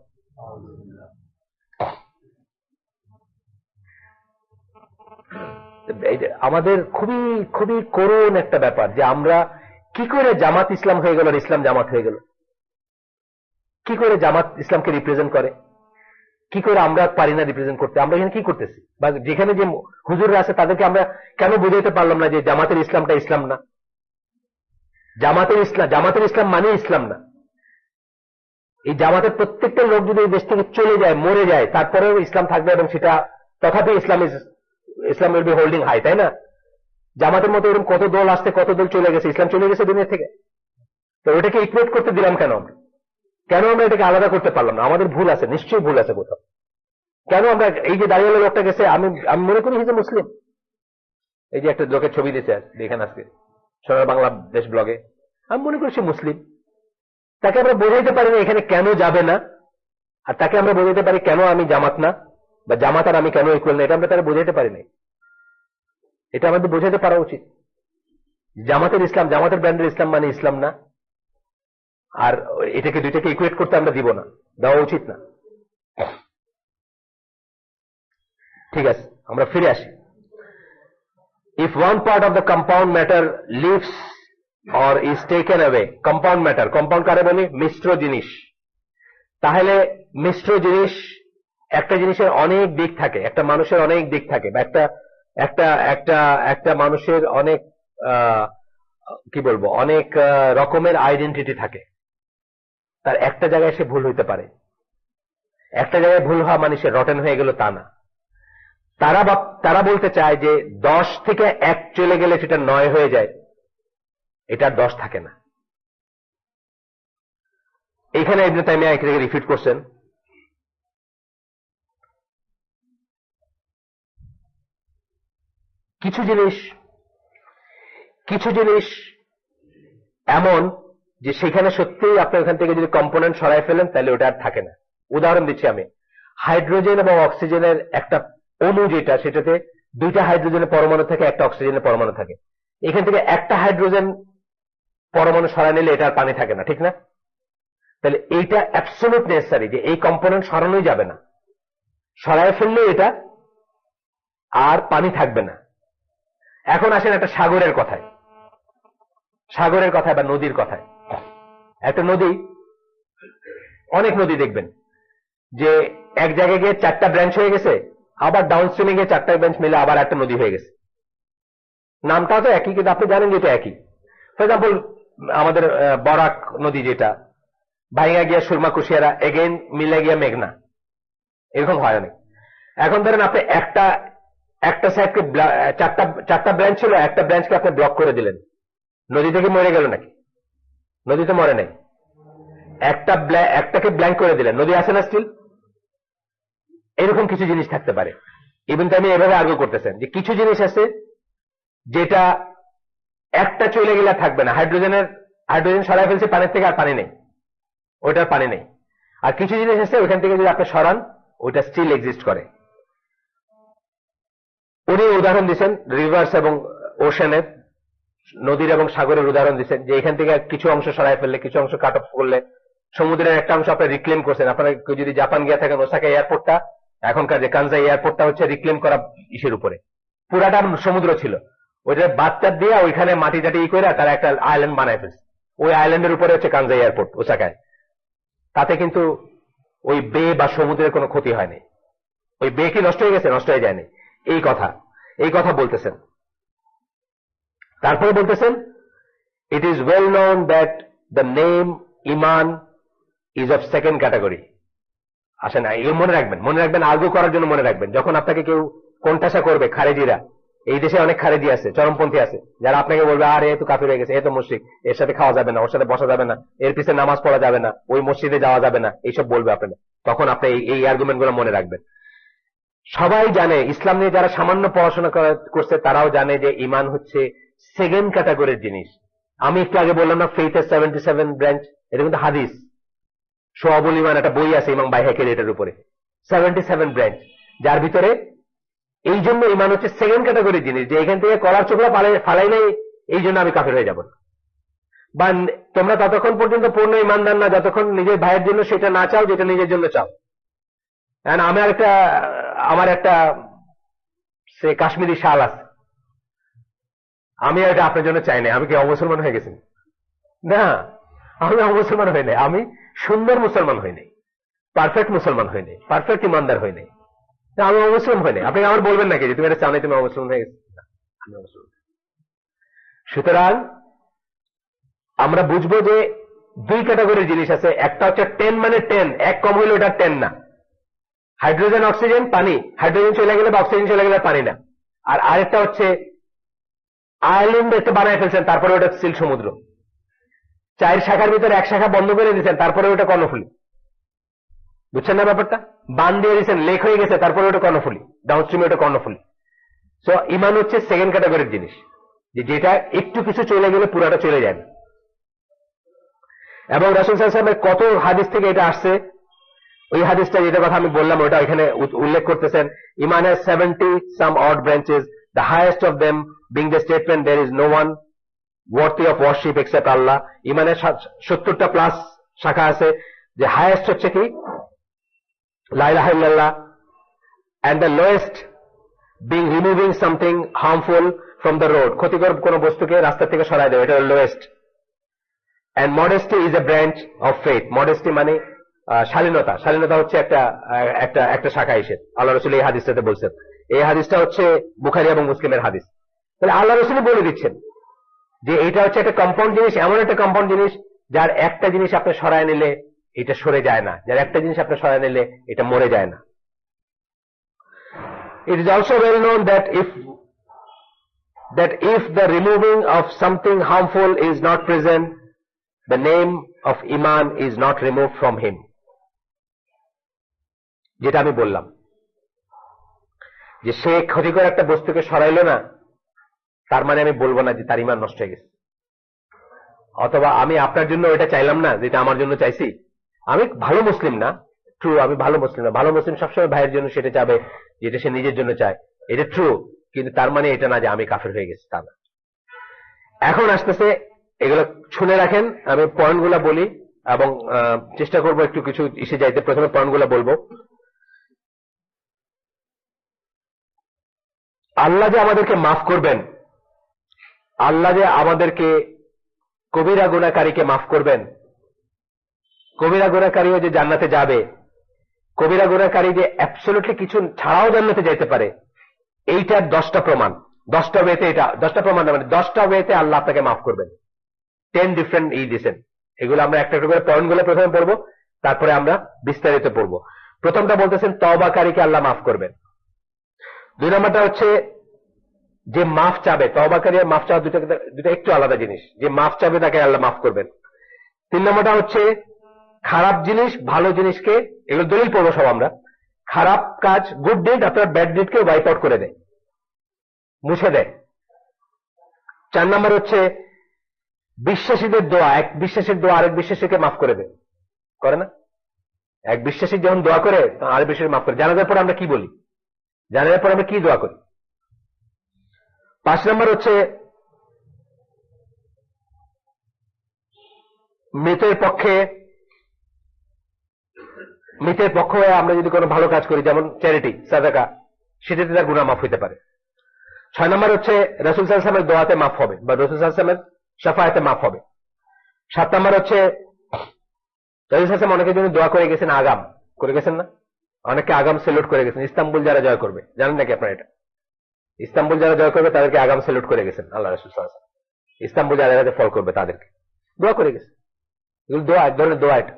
আমাদের খুবই খুবই করুণ একটা ব্যাপার যে আমরা কি করে জামাত ইসলাম হয়ে গেল আর ইসলাম জামাত হয়ে গেল। কি করে জামাত ইসলামকে রিপ্রেজেন্ট করে, কি করে আমরা পারি না রিপ্রেজেন্ট করতে? আমরা এখানে কি করতেছি? বা যেখানে যে হুজুররা আছে তাদেরকে আমরা কেন বুঝাইতে পারলাম না যে জামাতের ইসলামটা ইসলাম না? জামাতের ইসলাম মানে ইসলাম না। এই জামাতের প্রত্যেকটা লোক যদি এই দেশ থেকে চলে যায়, মরে যায়, তারপরেও ইসলাম থাকবে, এবং সেটা তথাপি ইসলাম উইল বি হোল্ডিং হাই, তাই না? জামাতের মতো এরকম কত দল আসছে, কত দল চলে গেছে, ইসলাম চলে গেছে দুনিয়া থেকে। তো ওটাকে ইকুয়েট করতে দিলাম কেন আমরা? কেন আমরা এটাকে আলাদা করতে পারলাম না? আমাদের ভুল আছে, নিশ্চয়ই ভুল আছে কোথাও। কেন আমরা এই যে দাঁড়িয়ে লোকটা গেছে, আমি মনে করি হিসেবে মুসলিম। এই যে একটা লোকের ছবি দিয়েছে দেখেন আজকে সোনার বাংলাদেশ ব্লগে, আমি মনে করি সে মুসলিম। তাকে আমরা বোঝাইতে পারি না এখানে কেন যাবে না, আর তাকে আমরা বোঝাইতে পারি কেন আমি জামাত না, বা জামাত আর আমি কেন ইকুয়াল না, এটা আমরা তাকে বোঝাইতে পারি না। এটা আমাদের বোঝাতে পারা উচিত। জামাতের ইসলাম, জামাতের ব্র্যান্ডের ইসলাম মানে ইসলাম না, আর এটাকে দুইটাকে ইকুয়েট করতে আমরা দিব না, দেওয়া উচিত না। ঠিক আছে, আমরা ফিরে আসি। If one part of the compound matter leaves or is taken away, compound matter, compound কারে বলি? মিশ্র জিনিস। তাহলে মিশ্র জিনিস, একটা জিনিসের অনেক দিক থাকে, একটা মানুষের অনেক দিক থাকে, বা একটা মানুষের অনেক কি বলবো, অনেক রকমের আইডেন্টিটি থাকে। তার একটা জায়গায় সে ভুল হইতে পারে। একটা জায়গায় ভুল হওয়া মানে সে রটেন হয়ে গেল তা না। তারা বলতে চায় যে 10 থেকে 1 চলে গেলে সেটা 9 হয়ে যায়, এটা 10 থাকে না। এখানে ইবনে তাইমিয়া এটাকে রিপিট করছেন। কিছু জিনিস এমন যে সেখানে সত্যিই আপনি ওখান থেকে যদি কম্পোনেন্ট সরাই ফেলেন তাহলে ওটা আর থাকে না। উদাহরণ দিচ্ছি আমি, হাইড্রোজেন এবং অক্সিজেনের একটা অণু যেটা, সেটাতে 2টা হাইড্রোজেনের পরমাণু থাকে, একটা অক্সিজেনের পরমাণু থাকে। এখান থেকে একটা হাইড্রোজেন পরমাণু সরাই নিলে এটা আর পানি থাকে না, ঠিক না? তাহলে এইটা অ্যাবসলিউট নেসেসারি যে এই কম্পোনেন্ট সরানোই যাবে না, সরাই ফেললে এটা আর পানি থাকবে না। এখন আসেন একটা সাগরের কথায় বা নদীর কথায়। একটা নদী, অনেক নদী দেখবেন, যে এক জায়গায় গিয়ে 4টা ব্রাঞ্চ হয়ে গেছে, আবার ডাউন স্ট্রিমে গিয়ে 4টা ব্রাঞ্চ মিলে আবার একটা নদী হয়ে গেছে। নামটাও তো একই, কিন্তু আপনি জানেন যে এটা একই। ফর এক্সাম্পল আমাদের বরাক নদী যেটা ভাইঙ্গা গিয়া সুরমা কুশিয়ারা, এগেইন মিলে গিয়া মেঘনা, এরকম হয় অনেক। এখন ধরেন আপনি একটা সাইডকে 4টা ব্রাঞ্চ ছিল, একটা ব্রাঞ্চকে আপনি ব্লক করে দিলেন, নদী থেকে মরে গেল নাকি? নদী তো মরে নাই। একটাকে ব্ল্যাঙ্ক করে দিলেন, নদী আছে না স্টিল? এরকম কিছু জিনিস থাকতে পারে। ইভেন আমি এভাবে আর্গু করতেছেন যে কিছু জিনিস আছে যেটা একটা চলে গেলে থাকবে না। হাইড্রোজেন সরাই ফেলছে পানির থেকে, আর পানি নেই, ওইটার পানি নেই। আর কিছু জিনিস আছে ওইখান থেকে যদি আপনি সরান ওইটা স্টিল এক্সিস্ট করে। উনি উদাহরণ দিচ্ছেন রিভার্স এবং ওশানের, নদীর এবং সাগরের উদাহরণ দিচ্ছেন যে এখান থেকে কিছু অংশ সরাই ফেললে, কিছু অংশ কাট অফ করলে সমুদ্রের একটা অংশ আপনি রিক্লেম করছেন। আপনারা যদি জাপান গিয়ে থাকেন, ওসাকা এয়ারপোর্টটা, এখনকার যে কানজাই এয়ারপোর্টটা হচ্ছে রিক্লেম করা ইসের উপরে, পুরাটা সমুদ্র ছিল, ওইটা বাচ্চা দিয়ে ওইখানে মাটি টাটি করে তারা একটা আইল্যান্ড বানায় ফেলছে। ওই আইল্যান্ডের উপরে হচ্ছে কানজাই এয়ারপোর্ট ওসাকায়। তাতে কিন্তু ওই বে বা সমুদ্রের কোনো ক্ষতি হয়নি। ওই বে কি নষ্ট হয়ে গেছে? নষ্ট হয়ে যায়নি। এই কথা বলতেছেন। তারপরে বলতেছেন it is well known that the name Iman is of second category. আসে না, এগুলো মনে রাখবেন আর্গু করার জন্য মনে রাখবেন। যখন আপনাকে কেউ কোণঠাসা করবে, খারেজিরা, এই দেশে অনেক খারেজি আছে, চরমপন্থী আছে, যারা আপনাকে বলবে আরে এ তো কাফির হয়ে গেছে, এ তো মুশরিক, এর সাথে খাওয়া যাবে না, ওর সাথে বসা যাবে না, এর পিছনে নামাজ পড়া যাবে না, ওই মসজিদে যাওয়া যাবে না, এইসব বলবে আপনাকে। তখন আপনি এই আর্গুমেন্ট গুলো মনে রাখবেন। সবাই জানে, ইসলাম নিয়ে যারা সামান্য পড়াশোনা করছে তারাও জানে যে ইমান হচ্ছে সেকেন্ড ক্যাটাগরির জিনিস। আমি একটু আগে বললাম না ফেইথের 77 ব্রাঞ্চ, এটা কিন্তু হাদিস। সোয়াবুল ইমান একটা বই আছে ইমাম বাইহাকির এটার উপরে, 77 ব্রাঞ্চ, যার ভিতরে এই জন্য ইমান হচ্ছে সেকেন্ড ক্যাটাগরির জিনিস, যে এখান থেকে কলার চোখলা ফালাই নাই, এই জন্য আমি কাফের হয়ে যাব না। বা তোমরা ততক্ষণ পর্যন্ত পূর্ণ ইমানদার না যতক্ষণ নিজের ভাইয়ের জন্য সেটা না চাও যেটা নিজের জন্য চাও। আমার একটা সে কাশ্মীরি শাল আছে, আমি এটা আপনার জন্য চাই না। আমি কি অমুসলমান হয়ে গেছি? না, আমি অমুসলমান হই নাই। আমি সুন্দর মুসলমান হই নাই, পারফেক্ট মুসলমান হই নাই, পারফেক্ট ইমানদার হই নাই। আমি অমুসলিম হই নাই। আপনি আমার বলবেন নাকি যে তুমি এটা চাও নাই, তুমি অমুসলিম হয়ে গেছি? আমি অমুসলিম। সুতরাং আমরা বুঝবো যে দুই ক্যাটাগরির জিনিস আছে। একটা হচ্ছে 10 মানে 10, এক কম হইলে ওটা 10 না। হাইড্রোজেন, অক্সিজেন, পানি, হাইড্রোজেন চলে গেলে বা অক্সিজেন চলে গেলে পানি না। আর আরেকটা হচ্ছে আইল্যান্ড একটা বানায় ফেলছেন, তারপরে ওটা স্টিল সমুদ্র। 4 শাখার ভিতরে এক শাখা বন্ধ করে দিয়েছেন, তারপরে ওটা কর্ণফুলী। বুঝছেন না ব্যাপারটা? বান দিয়ে দিয়েছেন, লেক হয়ে গেছে, তারপরে ওটা কর্ণফুলী, ডাউনস্ট্রিমে ওটা কর্ণফুলী। সো ইমান হচ্ছে সেকেন্ড ক্যাটাগরির জিনিস, যেটা একটু কিছু চলে গেলে পুরাটা চলে যায় না। এবং রাসূল সাল্লাল্লাহু আলাইহি ওয়াসাল্লামের কত হাদিস থেকে এটা আসছে। ওই হাদিসটা যেটা কথা আমি বললাম ওটা এখানে উল্লেখ করতেছেন। ইমান has 70 some odd branches, the highest of them being the statement there is no one worthy of worship except Allah. ইমানের 70টা প্লাস শাখা আছে, যে হাইয়েস্ট হচ্ছে কি লা ইলাহা ইল্লাল্লাহ, and the lowest being removing something harmful from the road, ক্ষতিকর কোন বস্তুকে রাস্তা থেকে সরায় দেওয়া, এটা lowest. and modesty is a branch of faith. modesty মানে শালীনতা। শালীনতা হচ্ছে একটা শাখা হিসেবে আল্লাহ রাসূল এই হাদিসটাতে বলছেন। এই হাদিসটা হচ্ছে বুখারী এবং মুসলিমের হাদিস। তাহলে আল্লাহ রাসূল বলে দিচ্ছেন যে এটা হচ্ছে একটা কম্পাউন্ড জিনিস, এমন একটা কম্পাউন্ড জিনিস যার একটা জিনিস আপনি সরায় নিলে এটা সরে যায় না, যার একটা জিনিস আপনি সরায় নিলে এটা মরে যায় না। It is also well known that if the removing of something harmful is not present, the name of Iman is not removed from him. যেটা আমি বললাম যে সে ক্ষতিকর একটা বস্তুকে সরাইলো না, তার মানে আমি বলবো না যে তার ইমান নষ্ট হয়ে গেছে। অথবা আমি আপনার জন্য এটা চাইলাম না যেটা আমার জন্য চাইছি। আমি ভালো মুসলিম না, ট্রু, আমি ভালো মুসলিম না। ভালো মুসলিম সবসময় ভাইয়ের জন্য সেটা চাবে যেটা সে নিজের জন্য চায়, এটা ট্রু। কিন্তু তার মানে এটা না যে আমি কাফের হয়ে গেছি, তা না। এখন আসতেছে, এগুলো শুনে রাখেন, আমি পয়েন্টগুলো বলি এবং চেষ্টা করবো একটু কিছু এসে যাইতে। প্রথমে পয়েন্টগুলো বলবো। আল্লাহ যে আমাদেরকে মাফ করবেন, আল্লাহ যে আমাদেরকে কবিরা গুনাহকারীকে মাফ করবেন, কবিরা গুনাহকারীও যে জান্নাতে যাবে, কবিরা গুনাহকারী যে অ্যাবসলিউটলি কিছু ছাড়াও জান্নাতে যাইতে পারে, এইটার 10টা প্রমাণ, 10টা ওয়েতে, এটা 10টা প্রমাণ না, মানে 10টা ওয়েতে আল্লাহ আপনাকে মাফ করবেন। 10 ডিফারেন্ট দিয়েছেন। এগুলো আমরা একটা একটা করে পয়েন্ট গুলো প্রথমে পড়বো, তারপরে আমরা বিস্তারিত পড়বো। প্রথমটা বলতেছেন তওবাকারীকে আল্লাহ মাফ করবেন। 2 নম্বরটা হচ্ছে যে মাফ চাবে, তওবাকারী আর মাফ চাওয়া দুটো একটু আলাদা জিনিস। যে মাফ চাবে তাকে আল্লাহ মাফ করবেন। 3 নম্বরটা হচ্ছে খারাপ জিনিস ভালো জিনিসকে, এগুলো দলিল পড়বো সব আমরা, খারাপ কাজ গুড ডিড আপনার ব্যাড ডিডকে ওয়াইপ আউট করে দেয়, মুছে দেয়। 4 নম্বর হচ্ছে বিশ্বাসীদের দোয়া, এক বিশ্বাসীর দোয়া আরেক বিশ্বাসীকে মাফ করে দেয়, করে না? এক বিশ্বাসী যখন দোয়া করে আরেক বিশ্বাসী মাফ করে। জানাজার পর আমরা কি বলি? জানাজার পর আমরা কি দোয়া করি? 5 নম্বর হচ্ছে মৃতের পক্ষ হয়ে আমরা যদি কোনো ভালো কাজ করি, যেমন চ্যারিটি সাদাকা, সেটাতে তার গুনাহ মাফ হইতে পারে। 6 নম্বর হচ্ছে রাসূল সাল্লাল্লাহু আলাইহি ওয়াসাল্লামের দোয়াতে মাফ হবে, বা রাসূল সাল্লাল্লাহু আলাইহি ওয়াসাল্লামের শাফায়াতে মাফ হবে। 7 নম্বর হচ্ছে রাসূল সাল্লাল্লাহু আলাইহি ওয়াসাল্লাম অনেকের জন্য দোয়া করে গেছেন, আগাম করে গেছেন না? অনেকে আগাম সেলুট করে গেছেন। ইস্তাম্বুল যারা জয় করবে, জানেন নাকি আপনারা এটা? ইস্তাম্বুল যারা জয় করবে তাদেরকে আগাম সেলুট করে গেছেন আল্লাহ রাসূল সাল্লাল্লাহু আলাইহি ওয়াসাল্লাম। ইস্তাম্বুল যারা ফল করবে তাদেরকে দোয়া করে গেছে। এগুলো দোয়া, এক ধরনের দোয়া। এটা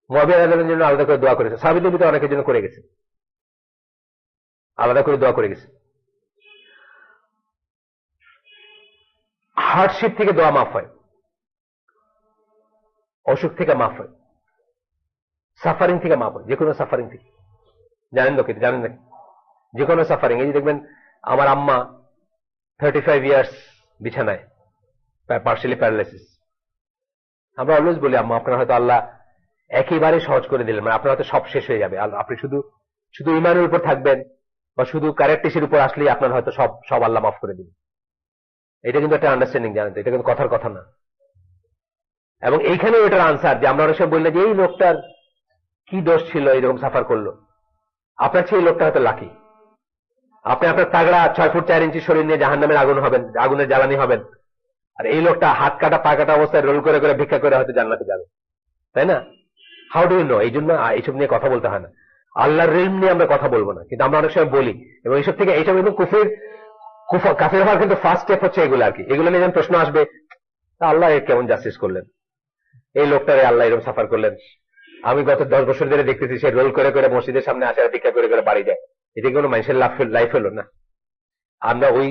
মুআবিয়া রাদিয়াল্লাহু জন্য আলাদা করে দোয়া করেছে, সাহাবীদের ভিতরে অনেকের জন্য করে গেছে, আলাদা করে দোয়া করে গেছে। হার্ডশিপ থেকে দোয়া মাফ হয়, অসুখ থেকে মাফ হয়, সাফারিং থেকে মাফ হয়, যে কোনো সাফারিং থেকে। জানেন তো? জানেন নাকি? যে কোনো সাফারিং। এই যে দেখবেন আমার আম্মা 35 ইয়ার্স বিছানায়, পার্শিয়ালি প্যারালাইসিস। আমরা অলওয়েজ বলি আম্মা আপনার হয়তো আল্লাহ একেবারে সহজ করে দিলেন, মানে আপনার হয়তো সব শেষ হয়ে যাবে, আপনি শুধু শুধু ইমানের উপর থাকবেন বা শুধু কারেক্টিসের উপর আসলেই আপনার হয়তো সব আল্লাহ মাফ করে দিবেন। এটা কিন্তু একটা আন্ডারস্ট্যান্ডিং, জানেন তো? এটা কিন্তু কথার কথা না। এবং এইখানেও এটার আনসার যে আমরা অনেক সময় বললে যে এই লোকটার কি দোষ ছিল এরকম সাফার করলো। আপনার চেয়ে এই লোকটা হয়তো লাকি। আপনি আপনার তাগড়া 6 ফুট 4 ইঞ্চি শরীর নিয়ে জাহান্নামের আগুন হবেন, আগুনের জ্বালানি হবেন, আর এই লোকটা হাত কাটা পা কাটা অবস্থায় রোল করে করে ভিক্ষা করে হয়তো জান্নাতে যাবে, তাই না? How do you know? এই জন্য এইসব নিয়ে কথা বলতে হয় না। আল্লাহর রিলম নিয়ে আমরা কথা বলবো না, কিন্তু আমরা অনেক সময় বলি। এবং এইসব থেকে এইসব এবং কাফের হওয়ার কিন্তু ফার্স্ট স্টেপ হচ্ছে এগুলো আর কি। এগুলো নিয়ে যেন প্রশ্ন আসবে, আল্লাহ কেমন জাস্টিস করলেন, এই লোকটারে আল্লাহ এরকম সাফার করলেন। আমি গত 10 বছর ধরে দেখতেছি সে রোল করে করে মসজিদের সামনে আসে আর ভিক্ষা করে করে বাড়ি যায়। এটা কোনো মানুষের লাইফ হলো না। আমরা ওই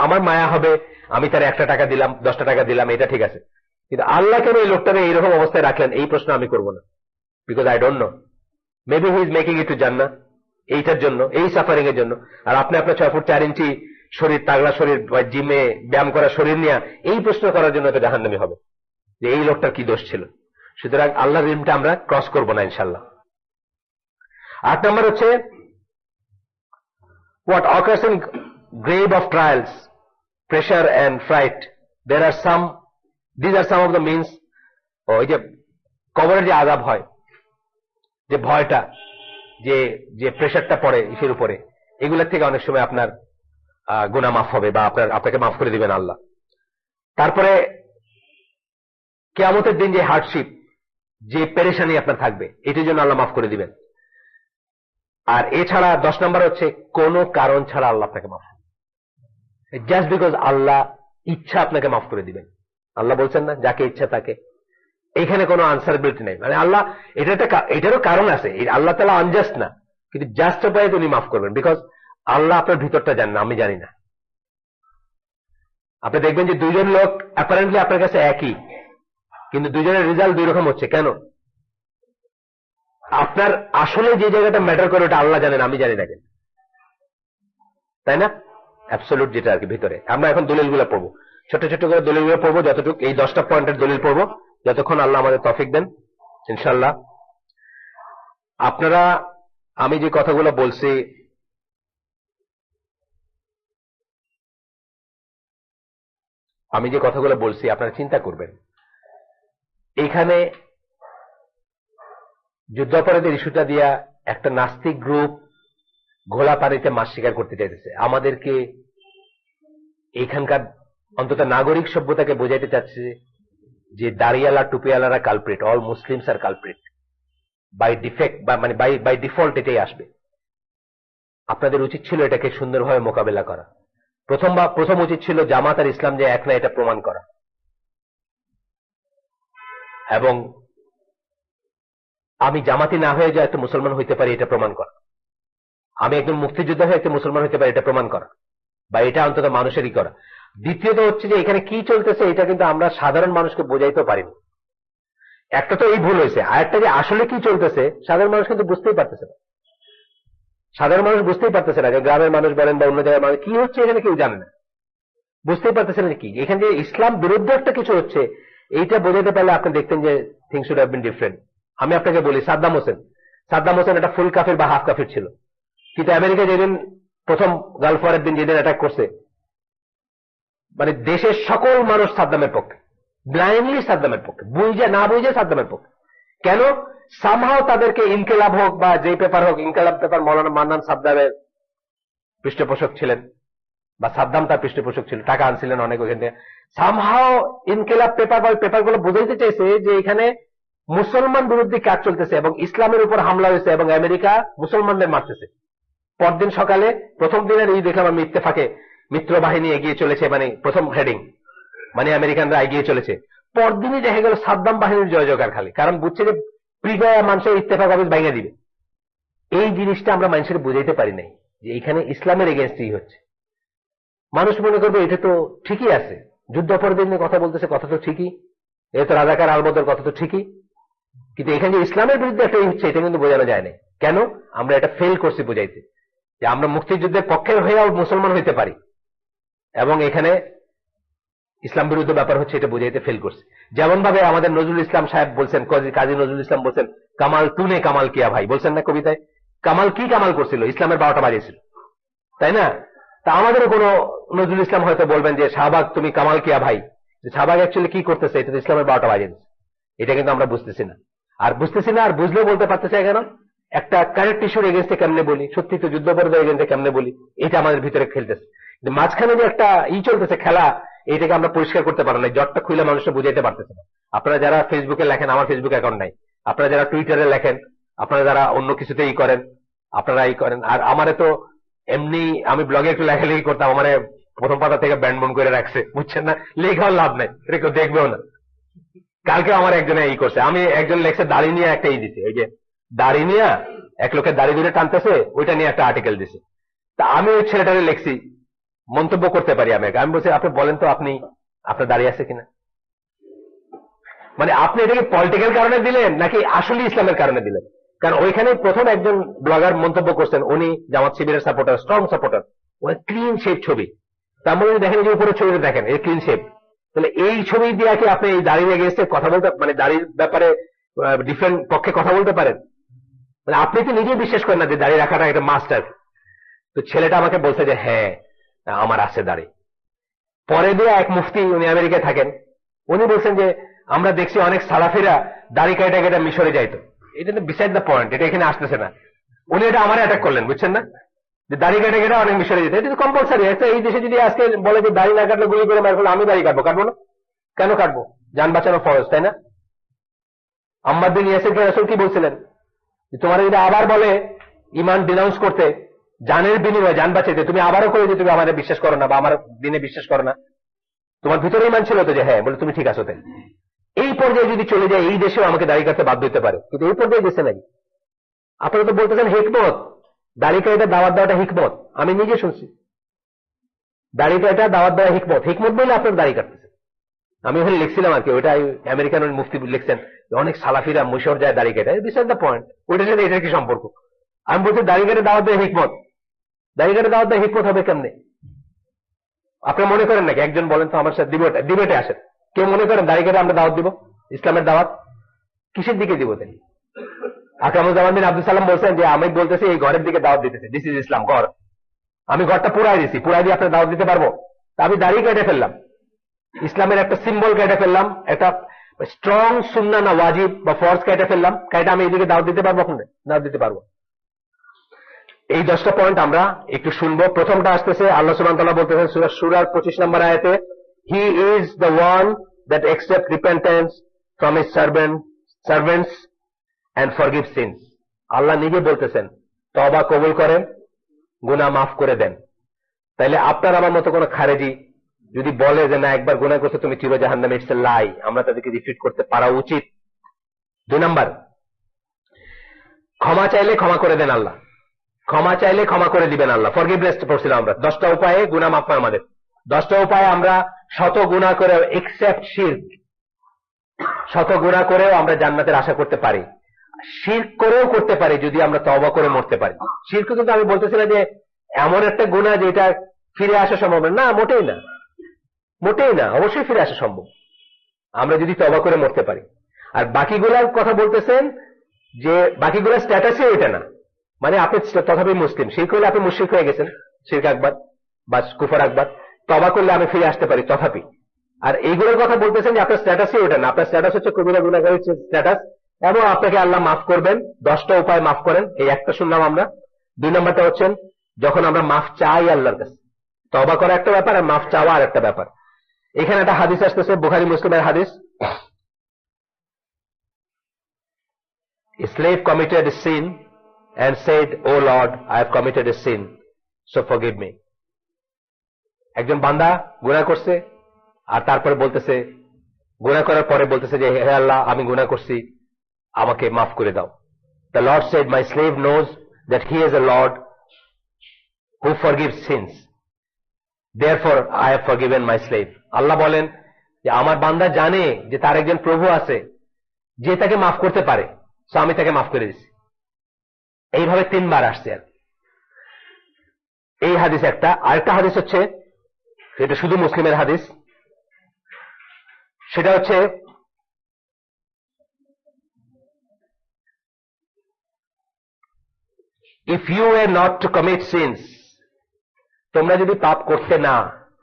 আমার মায়া হবে, আমি তার 1টা টাকা দিলাম 10টা টাকা দিলাম, এটা ঠিক আছে, কিন্তু আল্লাহ কেন এই লোকটারে এইরকম অবস্থায় রাখলেন, এই প্রশ্ন আমি করবো না। Because I don't know, maybe he is making it two জান্নাহ, এইটার জন্য, এই সাফারিং এর জন্য। আর আপনি আপনার 6 ফুট 4 ইঞ্চি শরীর, তাগড়া শরীর, জিমে ব্যায়াম করা শরীর নিয়ে এই প্রশ্ন করার জন্য তো জাহান্নামী হবে যে এই লোকটার কি দোষ ছিল। সুতরাং আল্লাহর রিমটা আমরা ক্রস করবো না ইনশাল্লাহ। 8 নম্বর হচ্ছে what occurs in grave of trials, pressure and fright, these are some of the means। ওই যে কবরের যে আযাব হয়, যে ভয়টা, যে প্রেশারটা পড়ে ইসের উপরে, এগুলোর থেকে অনেক সময় আপনার গুনাহ মাফ হবে বা আপনাকে মাফ করে দিবেন আল্লাহ। তারপরে কিয়ামতের দিন যে হার্ডশিপ, যে পেরেশানি আপনার থাকবে, এটির জন্য আল্লাহ মাফ করে দিবেন। আর এছাড়া 10 নম্বর হচ্ছে কোন কারণ ছাড়া আল্লাহ আপনাকে মাফ করবে, জাস্ট বিকজ আল্লাহ ইচ্ছা আপনাকে মাফ করে দিবেন। আল্লাহ বলছেন না যাকে ইচ্ছা তাকে, এখানে কোনো আনসারেবিলিটি নেই। মানে আল্লাহ এটারও কারণ আছে, আল্লাহ তাআলা আনজাস্ট না, কিন্তু জাস্ট উপায়ে উনি মাফ করবেন, বিকজ আল্লাহ আপনার ভিতরটা জানেন, আমি জানি না। আপনি দেখবেন যে 2 জন লোক অ্যাপারেন্টলি আপনার কাছে একই, কিন্তু 2 জনের রেজাল্ট 2 রকম হচ্ছে। কেন? আপনার আসলে যে জায়গাটা ম্যাটার করে ওটা আল্লাহ জানেন, আমি জানি না কেন, তাই না? অ্যাবসলিউট যেটা আর কি ভিতরে। আমরা এখন দলিলগুলো পড়বো, ছোট ছোট করে দলিলগুলো পড়বো, যতটুকু এই 10টা পয়েন্টের দলিল পড়বো, যতক্ষণ আল্লাহ আমাদের তৌফিক দেন ইনশাআল্লাহ। আপনারা আমি যে কথাগুলো বলছি আপনারা চিন্তা করবেন। এখানে যুদ্ধাপরাধের ইস্যুটা দিয়া একটা নাস্তিক গ্রুপ ঘোলা পানিতে মাছ শিকার করতে চাইতেছে। আমাদেরকে এখানকার অন্তত নাগরিক সভ্যতাকে বোঝাইতে চাচ্ছে যে দাড়িয়ালা টুপিওয়ালারা culprit, all Muslims are culprit. By defect বা মানে বাই ডিফল্ট এটাই আসবে। আপনাদের উচিত ছিল এটাকে সুন্দরভাবে মোকাবেলা করা। প্রথম উচিত ছিল জামাত আর ইসলাম যে এক না এটা প্রমাণ করা, এবং আমি জামাতি না হয়ে যে একটা মুসলমান হইতে পারি এটা প্রমাণ করা, আমি একজন মুক্তিযোদ্ধা হয়ে একটা মুসলমান হইতে পারি এটা প্রমাণ করা, বা এটা অন্তত মানুষেরই করা। দ্বিতীয়ত হচ্ছে যে এখানে কি চলতেছে এটা কিন্তু আমরা সাধারণ মানুষকে বোঝাইতে পারিনি। একটা তো এই ভুল হয়েছে, আর একটা যে আসলে কি চলতেছে সাধারণ মানুষ কিন্তু বুঝতেই পারতেছে না। সাধারণ মানুষ বুঝতেই পারতেছে না, যে গ্রামের মানুষ বলেন বা অন্য জায়গার মানুষ, কি হচ্ছে এখানে কেউ জানে না, বুঝতেই পারতেছে না কি এখানে যে ইসলাম বিরুদ্ধে একটা কিছু হচ্ছে। এইটা বোঝাতে পারলে আপনি দেখতেন যে things should have been different. আমি আপনাকে বলি, সাদ্দাম হোসেন একটা ফুল কাফির বা হাফ কাফির ছিল, কিন্তু আমেরিকা যেদিন প্রথম গালফ ওয়ারের দিন যেদিন অ্যাটাক করছে, মানে দেশের সকল মানুষ সাদ্দামের পক্ষে, ব্লাইন্ডলি সাদ্দামের পক্ষে, বুঝে না বুঝে সাদ্দামের পক্ষে। কেন? সামহাও তাদেরকে ইনকেলাব হোক বা যে পেপার হোক, ইনকেলাব পেপার মৌলানা মান্নান সাদ্দামের পৃষ্ঠপোষক ছিলেন, বা সাদ্দাম তার পৃষ্ঠপোষক ছিল, টাকা আনছিলেন অনেক ওইখান থেকে। সামহাও ইনকেলাব পেপার বা পেপারগুলো বুঝাইতে চাইছে যে এখানে মুসলমান বিরোধী কাজ চলতেছে এবং ইসলামের উপর হামলা হয়েছে এবং আমেরিকা মুসলমানদের মারতেছে। পরদিন সকালে প্রথম দিনের এই দেখলাম আমি ইত্তেফাকে মিত্র বাহিনী এগিয়ে চলেছে, মানে প্রথম হেডিং, মানে আমেরিকানরা এগিয়ে চলেছে। পরদিনই দেখা গেল সাদ্দাম বাহিনীর জয় জয়কার খালি, কারণ বুঝছে যে প্রিগায় মানুষের ইত্তেফাক অফিস ভেঙে দিবে। এই জিনিসটা আমরা মানুষের বুঝাইতে পারি নাই যে এখানে ইসলামের এগেনস্টই হচ্ছে। মানুষ মনে করবে এটা তো ঠিকই আছে, যুদ্ধ অপরাধী নিয়ে কথা বলতেছে, কথা তো ঠিকই, এটা তো রাজাকার আলবদর কথা তো ঠিকই, কিন্তু এখানে যে ইসলামের বিরুদ্ধে একটা হচ্ছে এটা কিন্তু বোঝানো যায় না। কেন? আমরা এটা ফেল করছি বুঝাইতে, যে আমরা মুক্তিযুদ্ধের পক্ষের হয়েও মুসলমান হইতে পারি এবং এখানে ইসলাম বিরুদ্ধ ব্যাপার হচ্ছে এটা বুঝাইতে ফেল করছে। যেমন ভাবে আমাদের নজরুল ইসলাম সাহেব বলছেন, কাজী নজরুল ইসলাম বলছেন, কামাল তুনে কামাল কিয়া ভাই, বলছেন না কবিতায়? কামাল কি কামাল করছিল? ইসলামের 12টা বাজিয়েছিল, তাই না? তা আমাদের কোনো নজরুল ইসলাম হয়তো বলবেন যে শাহবাগ তুমি কামাল কিয়া ভাই, যে শাহবাগ অ্যাকচুয়ালি কি করতেছে, এটা তো ইসলামের 12টা বাজিয়ে দিচ্ছে। এটা কিন্তু আমরা বুঝতেছি না, আর বুঝলেও বলতে পারতেছে কেন? একটা কারেক্ট ইস্যুর এগেন্স্টে কেমনে বলি, সত্যি তো যুদ্ধপরাধের এগেন্স্টে কেমনে বলি, এটা আমাদের ভিতরে খেলতেছে। মাঝখানে যে একটা চলতেছে খেলা, এইটাকে আমরা পরিষ্কার করতে পারি না, জটটা খুলে মানুষকে বুঝাইতে পারতেছে না। আপনারা যারা ফেসবুকে লেখেন, আমার ফেসবুক অ্যাকাউন্ট নাই, আপনারা যারা টুইটারে লেখেন, আপনারা যারা অন্য কিছুতে করেন, আপনারা করেন। আর আমারে তো এমনি আমি ব্লগে একটু লেখালেখি করতাম, আমার প্রথম পাতা থেকে ব্যান্ড বন করে রাখছে, বুঝছেন না? লেখার লাভ নাই, এটা কেউ দেখবেও না। কালকে আমার একজনে করছে, আমি একজন লেখছে দাড়ি নিয়ে একটা দিছে, ওই যে দাড়ি নিয়ে এক লোকের দাড়ি ধরে টানতেছে, ওইটা নিয়ে একটা আর্টিকেল দিছে। তা আমি ওই ছেলেটারে লেখছি, মন্তব্য করতে পারি আমি বলছি, আপনি বলেন তো আপনি আপনার দাড়ি আছে কিনা, মানে আপনি এটাকে পলিটিক্যাল কারণে দিলেন নাকি আসলে ইসলামের কারণে দিলেন? কারণ ওইখানে প্রথম একজন ব্লগার মন্তব্য করছেন, উনি জামাত শিবিরের সাপোর্টার, স্ট্রং সাপোর্টার, উনি ক্লিন শেপ ছবি, তার মধ্যে দেখেন যে উপরে ছবিটা দেখেন, এই ক্লিন শেপ। তাহলে এই ছবি দিয়ে কি আপনি এই দাড়ির এগেইনস্টে কথা বলতে, মানে দাড়ির ব্যাপারে ডিফারেন্ট পক্ষে কথা বলতে পারেন? মানে আপনি তো নিজেই বিশ্বাস করেন না যে দাড়ি রাখাটা একটা মাস্টার। তো ছেলেটা আমাকে বলছে যে হ্যাঁ আমার আছে দাড়ি। পরে দিয়ে এক মুফতি, উনি আমেরিকায় থাকেন, উনি বলছেন যে আমরা দেখছি অনেক সালাফিরা দাড়ি কাটা কেটে মিশরে যাইতো। এটা তো বিসাইড দ্য পয়েন্ট, এটা এখানে আসতেছে না। উনি এটা আমার অ্যাটাক করলেন, বুঝছেন না? যে দাড়ি কাটা কেটে অনেক মিশরে যেত, এটা তো কম্পালসারি। এই দেশে যদি আজকে বলে যে দাড়ি না কাটলে গুলি করে মার ফেলে, আমি দাড়ি কাটবো না? কেন কাটবো? যান বাঁচানো ফরজ, তাই না? আম্মার বিন ইয়াসির রাসূল কি বলছিলেন? তোমার যদি আবার বলে ইমান ডিনাউন্স করতে, জানের বিনিময়ে জান বাঁচাইতে, তুমি আবারও করে যে তুমি আমাদের বিশ্বাস করো না বা আমার দিনে বিশ্বাস করো না, তোমার ভিতরে ইমান ছিল তো যে হ্যাঁ, বলে তুমি ঠিক আছো। তাই এই পর্যায়ে যদি চলে যায়, এই দেশেও আমাকে দাড়ি কাটতে বাধ্য হতে পারে, কিন্তু এই পর্যায়ে গেছে নাকি? আপনারা তো বলতেছেন হিকমত, দাড়ি কাটা দাওয়াত দেওয়াটা হিকমত। আমি নিজে শুনছি দাড়ি কাটা দাওয়াত দেওয়া হিকমত বলে আপনার দাড়ি কাটতেছে। আমি ওখানে লিখছিলাম আর কি, ওইটা আমেরিকান মুফতি লিখছেন অনেক সালাফিরা মিশর যায় দাড়ি কাটা, বিসাইড দ্য পয়েন্ট, ওইটার সাথে এটার কি সম্পর্ক? আমি বলছি দাড়ি কাটা দাওয়াত দেওয়া হিকমত, দাড়ি কাটা দাওয়াত দেওয়া হিকমত হবে কেমনে? আপনি মনে করেন নাকি? একজন বলেন তো আমার সাথে ডিবেটে আসেন, কেউ মনে করেন দাড়ি কাটা আমরা দাওয়াত দিব? ইসলামের দাওয়াত কিসের দিকে দিব? তাই আকরামুজ্জামান বিন আব্দুল সালাম বলছেন যে আমি বলতেছি এই ঘরের দিকে দাওয়াত দিতেছে, দিস ইজ ইসলাম ঘর, আমি ঘরটা পুরাই দিছি, পুরাই দিয়ে আপনার দাওয়াত দিতে পারবো? তা আমি দাড়ি কেটে ফেললাম, ইসলামের একটা সিম্বল কেটে ফেললাম, একটা স্ট্রং সুন্নাহ না ওয়াজিব বা ফরজ কেটে ফেললাম, কেটে আমি এইদিকে দাওয়াত দিতে পারবো? আপনার দাওয়াত দিতে পারবো? এই 10টা পয়েন্ট আমরা একটু শুনবো। প্রথমটা আসতেছে, আল্লাহ সুবহানাহু ওয়া তাআলা বলতেছেন সূরা শুরার 25 নম্বর আয়াতে, he is the one that accept repentance from his servants and forgive sins. আল্লাহ নিজে বলতেছেন তওবা কবুল করেন, গুনাহ মাফ করে দেন। তাইলে আপনার আমার মতো কোন খারেজি যদি বলে যে না একবার গুনাহ করতে তুমি চির জাহান্নামে, ইটস এ লাই, আমরা তাদেরকে রিপিট করতে পারা উচিত। 2 নাম্বার, ক্ষমা চাইলে ক্ষমা করে দেন আল্লাহ, ক্ষমা চাইলে ক্ষমা করে দিবেন আল্লাহ। ফরগিভনেস পড়ছিলাম আমরা 10টা উপায়ে গুনাহ মাফ হয় আমাদের। 10টা উপায়ে আমরা শত গুনাহ করে এক্সেপ্ট শিরক, শত গুনাহ করেও আমরা জান্নাতের আশা করতে পারি, শিরক করেও করতে পারি যদি আমরা তওবা করে মরতে পারি। শিরক কিন্তু আমি বলতেছি না যে এমন একটা গুনাহ যে এটা ফিরে আসা সম্ভব না, মোটেই না, মোটেই না, অবশ্যই ফিরে আসা সম্ভব আমরা যদি তওবা করে মরতে পারি। আর বাকিগুলার কথা বলতেছেন যে বাকিগুলার স্ট্যাটাসই এটা না, মানে আপনি তথাপি মুসলিম, শিরক করলে আপনি মুশরিক হয়ে গেছেন, শিরক আকবার বা কুফর আকবার, তওবা করলে আমি ফিরে আসতে পারি তথাপি। আর এইগুলোর কথা বলতেছেন যে আপনার স্ট্যাটাসই ওটা না, আপনার স্ট্যাটাস হচ্ছে কবিরা গুনাহগারের স্ট্যাটাস, এবং আপনাকে আল্লাহ মাফ করবেন। 10টা উপায় মাফ করেন, এই একটা শুনলাম আমরা। 2 নম্বরটা হচ্ছেন যখন আমরা মাফ চাই আল্লাহর কাছে, তওবা করা একটা ব্যাপার আর মাফ চাওয়া আর একটা ব্যাপার। এখানে একটা হাদিস আসতেছে, বুখারী মুসলিমের হাদিস। A slave committed a sin and said, "Oh Lord, I have committed a sin, so forgive me." একজন বান্দা গুনাহ করছে আর তারপরে বলতেছে, গুনাহ করার পরে বলতেছে যে হে আল্লাহ আমি গুনাহ করছি, আমাকে মাফ করে দাও। The Lord said, "My slave knows that he is a Lord who forgives sins. Therefore I have forgiven my slave." আল্লাহ বলেন যে আমার বান্দা জানে যে তার একজন প্রভু আছে যে তাকে মাফ করতে পারে, সো আমি তাকে মাফ করে দিচ্ছি। এইভাবে 3 বার আসছে। আর এই হাদিস একটা। আরেকটা হাদিস হচ্ছে, এটা শুধু মুসলিমের হাদিস, সেটা হচ্ছে if you were not to commit sins, তোমরা যদি পাপ করতে না,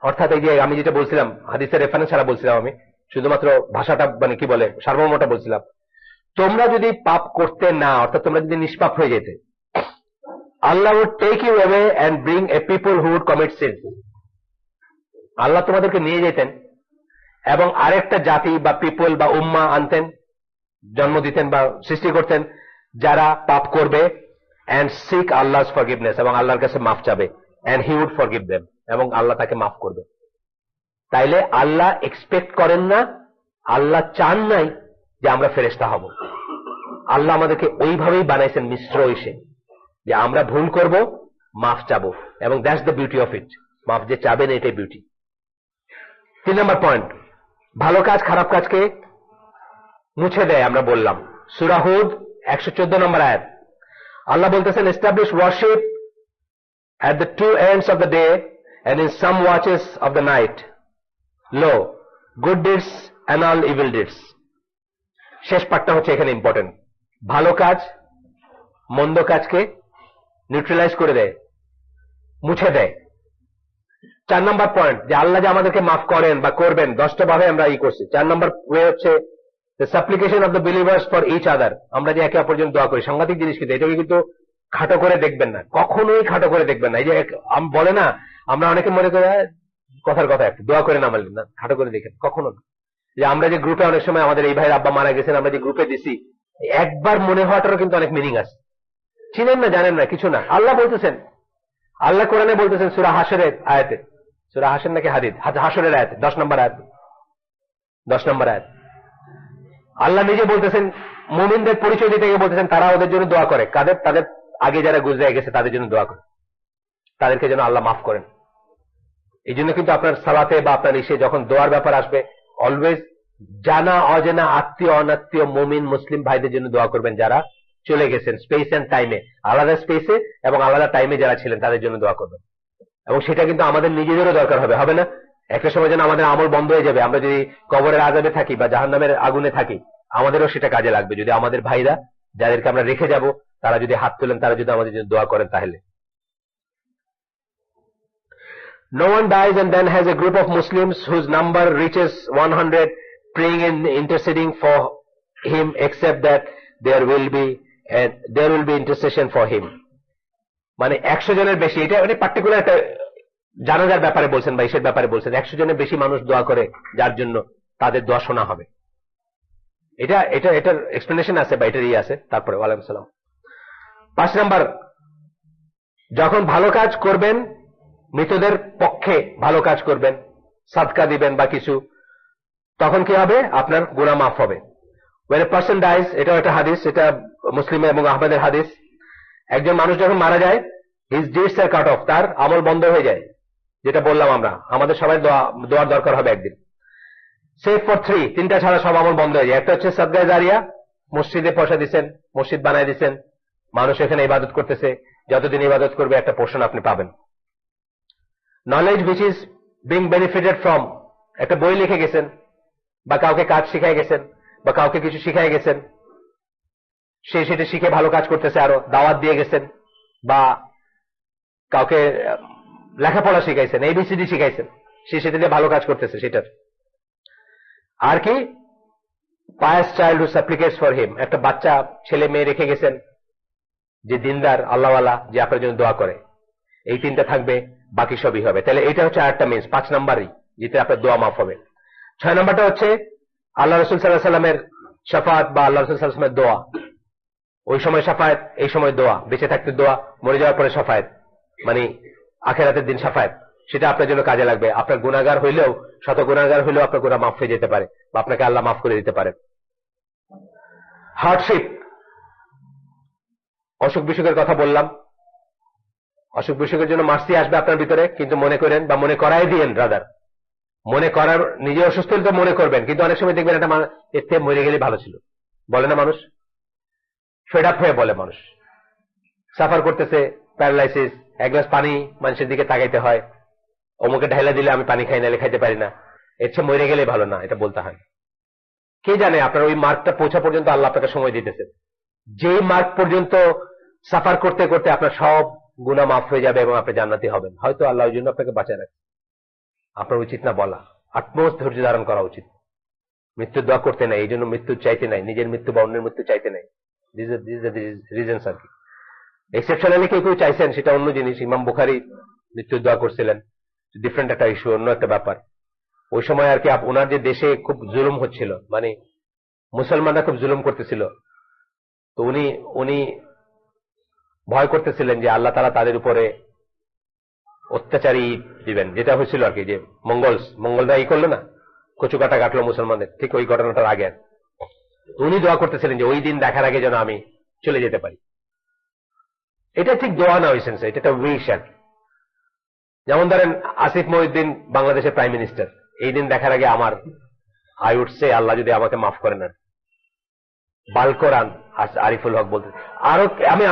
অর্থাৎ এই যে আমি যেটা বলছিলাম হাদিসের রেফারেন্স ছাড়া বলছিলাম, আমি শুধুমাত্র ভাষাটা মানে কি বলে সার্বভৌমটা বলছিলাম, তোমরা যদি পাপ করতে না, অর্থাৎ তোমরা যদি নিষ্পাপ হয়ে যেতে, আল্লাহ would take you away and bring a people who would commit sins. আল্লাহ তোমাদেরকে নিয়ে যেতেন এবং আরেকটা জাতি বা পিপল বা উম্মাহ আনতেন, জন্ম দিতেন বা সৃষ্টি করতেন যারা পাপ করবে, and seek Allah's forgiveness, এবং আল্লাহর কাছে মাফ চাবে, and he would forgive them, এবং আল্লাহ তাকে মাফ করবে। তাইলে আল্লাহ এক্সপেক্ট করেন না, আল্লাহ চান নাই যে আমরা ফেরেশতা হব। আল্লাহ আমাদেরকে ওইভাবেই বানাইছেন মিশ্র হইছে যে আমরা ভুল করব, মাফ চাবো, এবং that's the beauty of it. মাফ যে চাবেন এটাই বিউটি। 3 নম্বর পয়েন্ট, ভালো কাজ খারাপ কাজকে মুছে দেয়। আমরা বললাম সূরা হুদ 114 নম্বর আয়াত, আল্লাহ বলতেছেন establish worship at the 2 ends of the day and in some watches of the night. Lo, good deeds annul evil deeds. শেষ পাঠটা হচ্ছে এখানে ইম্পর্টেন্ট। ভালো কাজ মন্দ কাজকে নিউট্রালাইজ করে দেয়, মুছে দেয়। 4 নম্বর পয়েন্ট, যে আল্লাহ যে আমাদেরকে মাফ করেন বা করবেন 10টা ভাবে আমরা করছি। 4 নম্বর ওয়ে হচ্ছে the supplication of the believers for each other. আমরা যে একে অপরের জন্য দোয়া করি, সাংঘাতিক জিনিস কিন্তু, এটাকে কিন্তু খাটো করে দেখবেন না, কখনোই খাটো করে দেখবেন না। এই যে বলে না, আমরা অনেকে মনে করে কথার কথা একটা দোয়া করে না মানলেন না, খাটো করে দেখেন কখনো না। যে আমরা যে গ্রুপে অনেক সময় আমাদের এই ভাইয়ের আব্বা মারা গেছেন, আমরা যে গ্রুপে দিছি, একবার মনে হওয়াটারও কিন্তু অনেক মিনিং আছে। চিনেন না, জানেন না, কিছু না। আল্লাহ বলতেছেন, আল্লাহ কোরআনে বলতেছেন সূরা হাশরের আয়াতে, সূরা হাশর নাকি হাদিদ, হাশরের আয়াতে 10 নম্বর আয়াত, 10 নম্বর আয়াত, আল্লাহ নিজে বলতেছেন, মুমিনদের পরিচয় দিতে গিয়ে বলতেছেন তারা ওদের জন্য দোয়া করে, কাদের? তাদের আগে যারা গুজরে গেছে তাদের জন্য দোয়া করে, তাদেরকে যেন আল্লাহ মাফ করেন। এই জন্য কিন্তু আপনার সালাতে বা আপনার ইসে যখন দোয়ার ব্যাপার আসবে, অলওয়েজ জানা অজানা আত্মীয় অনাত্মীয় মুমিন মুসলিম ভাইদের জন্য দোয়া করবেন যারা চলে গেছেন স্পেস এন্ড টাইমে, আলাদা স্পেসে এবং আলাদা টাইমে যারা ছিলেন তাদের জন্য দোয়া করবেন। এবং সেটা কিন্তু আমাদের নিজেদেরও দরকার হবে, হবে না? একটা সময় যেন আমাদের আমল বন্ধ হয়ে যাবে, আমরা যদি কবরের আযাবে থাকি বা জাহান্নামের আগুনে থাকি, আমাদেরও সেটা কাজে লাগবে যদি আমাদের ভাইরা যাদেরকে আমরা রেখে যাব তারা যদি হাত তোলেন, তারা যদি আমাদের জন্য দোয়া করেন। তাহলে no one dies and then has a group of Muslims whose number reaches 100 praying and interceding for him, except that there will be intercession for him. মানে 100 জনের বেশি, এটা মানে পার্টিকুলার একটা জানাজার ব্যাপারে বলছেন বা ইসের ব্যাপারে বলছেন, 100 জনের বেশি মানুষ দোয়া করে যার জন্য, তাদের দোয়া শোনা হবে। এটার এক্সপ্লেনেশন আছে বা এটার আছে। তারপরে ওয়ালাইকুম সালাম। 5 নাম্বার, যখন ভালো কাজ করবেন, মৃতদের পক্ষে ভালো কাজ করবেন, সাদকা দিবেন বা কিছু, তখন কি হবে? আপনার গুনাহ মাফ হবে। when a person dies, এটাও একটা হাদিস, এটা মুসলিম এবং আহমেদের হাদিস। একজন মানুষ যখন মারা যায়, his deeds are cut off, তার আমল বন্ধ হয়ে যায়। যেটা বললাম আমরা, আমাদের সবাই দোয়ার দরকার হবে একদিন। সেভ ফর 3, 3টা ছাড়া সব আমল বন্ধ হয়ে যায়। একটা হচ্ছে সাদকা জারিয়া, মসজিদে পয়সা দিচ্ছেন, মসজিদ বানায় দিচ্ছেন, মানুষ এখানে ইবাদত করতেছে, যতদিন ইবাদত করবে একটা পোর্শন আপনি পাবেন। Knowledge which is being benefited from, একটা বই লিখে গেছেন বা কাউকে কাজ শিখাই গেছেন বা কাউকে কিছু শিখাই গেছেন, সে সেটা শিখে ভালো কাজ করতেছে, আরো দাওয়াত দিয়ে গেছেন বা কাউকে লেখাপড়া শিখাইছেন, এবিসিডি শিখাইছেন, সে সেটা দিয়ে ভালো কাজ করতেছে সেটার। আর কি? Pious child who supplicates for him, একটা বাচ্চা ছেলে মেয়ে রেখে গেছেন যে দিনদার আল্লাহওয়ালা, যে আপনার জন্য দোয়া করে। এই 3টা থাকবে, বাকি সবই হবে। তাহলে এটা হচ্ছে আরেকটা মিনস, 5 নাম্বারই, যেতে আপনার দোয়া মাফ হবে। 6 নাম্বারটা হচ্ছে আল্লাহ রসুল সাল্লাল্লাহু আলাইহি সাল্লামের শাফাআত বা আল্লাহ রসুল সাল্লাল্লাহু আলাইহি ওয়াসাল্লামের দোয়া। ওই সময় শাফায়াত, এই সময় দোয়া, বেঁচে থাকতে দোয়া, মরে যাওয়ার পরে শাফায়াত, মানে আখিরাতের দিন শাফায়াত। সেটা আপনার জন্য কাজে লাগবে। আপনার গুনাহগার হইলেও, শত গুনাহগার হইলেও আপনার গুনাহ মাফ হয়ে যেতে পারে বা আপনাকে আল্লাহ মাফ করে দিতে পারে। হার্ডশিপ, অসুখ বিসুখের কথা বললাম। অসুখ বিসুখের জন্য মার্সি আসবে আপনার ভিতরে, কিন্তু মনে করেন বা মনে করাই দিয়েন, রাদার মনে করার, নিজে অসুস্থ হলে তো মনে করবেন, কিন্তু অনেক সময় দেখবেন একটা এর থেকে মরে গেলে ভালো ছিল, বলে না মানুষ, ফেড আপ হয়ে বলে মানুষ। সাফার করতেছে, প্যারালাইসিস, এক গ্লাস পানি মানুষের দিকে তাকাইতে হয়, অমুকে ঢাইলা দিলে আমি পানি খাই, নাহলে খাইতে পারি না, এর চেয়ে মরে গেলে ভালো না, এটা বলতে হয়। কে জানে আপনার ওই মার্কটা পৌঁছা পর্যন্ত আল্লাহ আপনাকে সময় দিতেছে, যেই মার্ক পর্যন্ত সাফার করতে করতে আপনার সব গুনাহ মাফ হয়ে যাবে এবং আপনি জান্নাতি হবেন। হয়তো আল্লাহ ওই জন্য আপনাকে বাঁচায় রাখছে। আপনার উচিত না বলা, আত্মস্থ ধৈর্য ধারণ করা উচিত। মৃত্যুর দোয়া করতে নাই, এই জন্য মৃত্যু চাইতে নাই, নিজের মৃত্যু বা অন্যের মৃত্যু চাইতে নাই। রিজনস আর কি। এক্সেপশনালি কেউ কেউ চাইছেন, সেটা অন্য জিনিস। ইমাম বুখারী মৃত্যুর দোয়া করছিলেন, ডিফারেন্ট একটা ইস্যু, অন্য একটা ব্যাপার। ওই সময় আর কি ওনার যে দেশে খুব জুলুম হচ্ছিল, মানে মুসলমানরা খুব জুলুম করতেছিল, তো উনি ভয় করতেছিলেন যে আল্লাহ তাআলা তাদের উপরে অত্যাচারী দিবেন, যেটা হয়েছিল আর কি, যে মঙ্গলরা এই করলো না, কচু কাটা কাটলো মুসলমানদের, ঠিক ওই ঘটনাটার আগে। উনি দোয়া করতেছিলেন যে ওই দিন দেখার আগে যেন আমি চলে যেতে পারি। এটা ঠিক দোয়া না, হয়েছেন এটা একটা উইশ আর কি। যেমন ধরেন আসিফ মহিউদ্দিন বাংলাদেশের প্রাইম মিনিস্টার, এই দিন দেখার আগে আমার আই উড সে আল্লাহ যদি আমাকে মাফ করেন। আর বাল কোরআন আরিফুল হক বলতে, আরো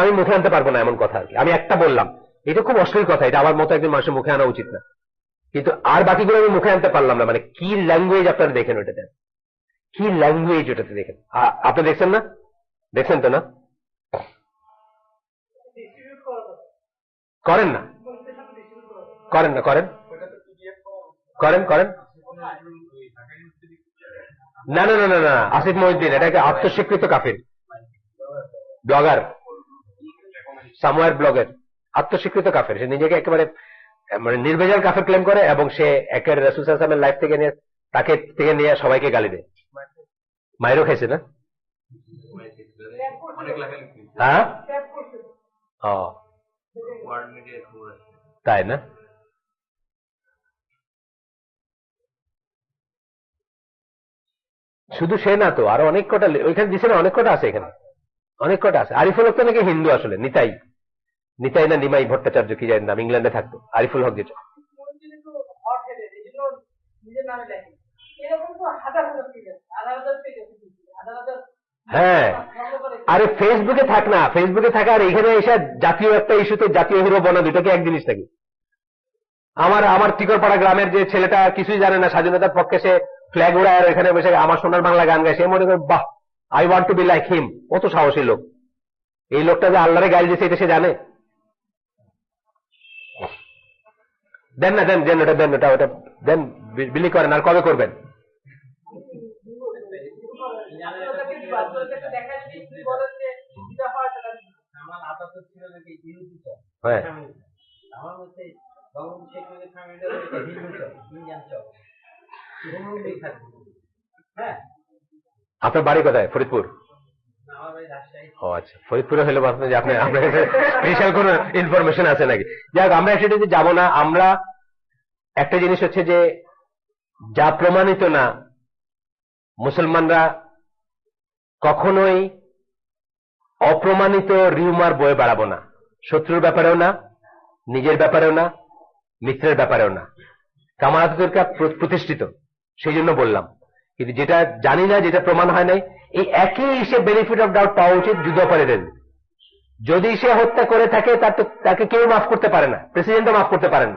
আমি মুখে আনতে পারবো না এমন কথা আর কি। আমি একটা বললাম, এটা খুব অশ্লীল কথা, এটা আমার মতো একজন মানুষের মুখে আনা উচিত না, কিন্তু আর বাকিগুলো আমি মুখে আনতে পারলাম না। মানে কি ল্যাঙ্গুয়েজ আপনারা দেখেন ওটাতে, কি ল্যাঙ্গুয়েজ ওটাতে দেখেন। আপনি দেখছেন না? দেখছেন তো না? করেন না, করেন না, করেন করেন করেন না না না না না, আসিফ মহিউদ্দিন এটাকে আত্মস্বীকৃত কাফির ব্লগার, সামওয়্যার ব্লগের, আত্মস্বীকৃত কাফের। সে নিজেকে একেবারে মানে নির্ভেজাল কাফের ক্লেম করে এবং সে একের রাসূল সাল্লাল্লাহু আলাইহি ওয়াসাল্লামের লাইফ থেকে নিয়ে, তাকে থেকে নিয়ে সবাইকে গালি দেয়। মাইরও খাইছে না? হ্যাঁ, তাই না? শুধু সে না তো, আরো অনেক কটা ওইখানে দিছে না, অনেক কটা আছে এখানে, অনেক কটা আছে। আরিফুল হক তো নাকি হিন্দু আসলে, নিতাই নিতাই না নিমাই ভট্টাচার্য কি জানি নাম, ইংল্যান্ডে থাকতো আরিফুল হক যেটা। হ্যাঁ, আরে ফেসবুকে থাক না, ফেসবুকে থাকা আর এখানে এসে জাতীয় একটা ইস্যুতে জাতীয় হিরো বনা, দুটোকে এক জিনিস নাকি? আমার টিকরপাড়া গ্রামের যে ছেলেটা কিছুই জানে না, স্বাধীনতার পক্ষে সে ফ্ল্যাগ উড়ায় আর এখানে বসে আমার সোনার বাংলা গান গায়, সে মনে করে বাহ I want to be like him. কত সাহসী লোক! এই লোকটা যে আল্লাহরে গালি দিয়েছে এটা সে জানে? দেন না, দেন দেন, ওটা দেন, ওটা দেন, বিলি করেন। আর কবে করবেন? হ্যাঁ, আপনার বাড়ি কোথায়? ফরিদপুর? ও আচ্ছা, ফরিদপুরে হলে ভাবতেন যে আপনার স্পেশাল কোন ইনফরমেশন আছে নাকি। যাক, আমরা সেটাতে যাব না। আমরা একটা জিনিস হচ্ছে যে যা প্রমাণিত না, মুসলমানরা কখনোই অপ্রমাণিত রিউমার বয়ে বেড়াবো না, শত্রুর ব্যাপারেও না, নিজের ব্যাপারেও না, মিত্রের ব্যাপারেও না। কামারাতুকা প্রতিষ্ঠিত, সেই জন্য বললাম। কিন্তু যেটা জানি না, যেটা প্রমাণ হয় নাই, এই একই সে বেনিফিট অফ ডাউট পাওয়া উচিত যুদ্ধাপরাধীদের। যদি সে হত্যা করে থাকে তাকে কেউ মাফ করতে পারে না, প্রেসিডেন্টও মাফ করতে পারেন।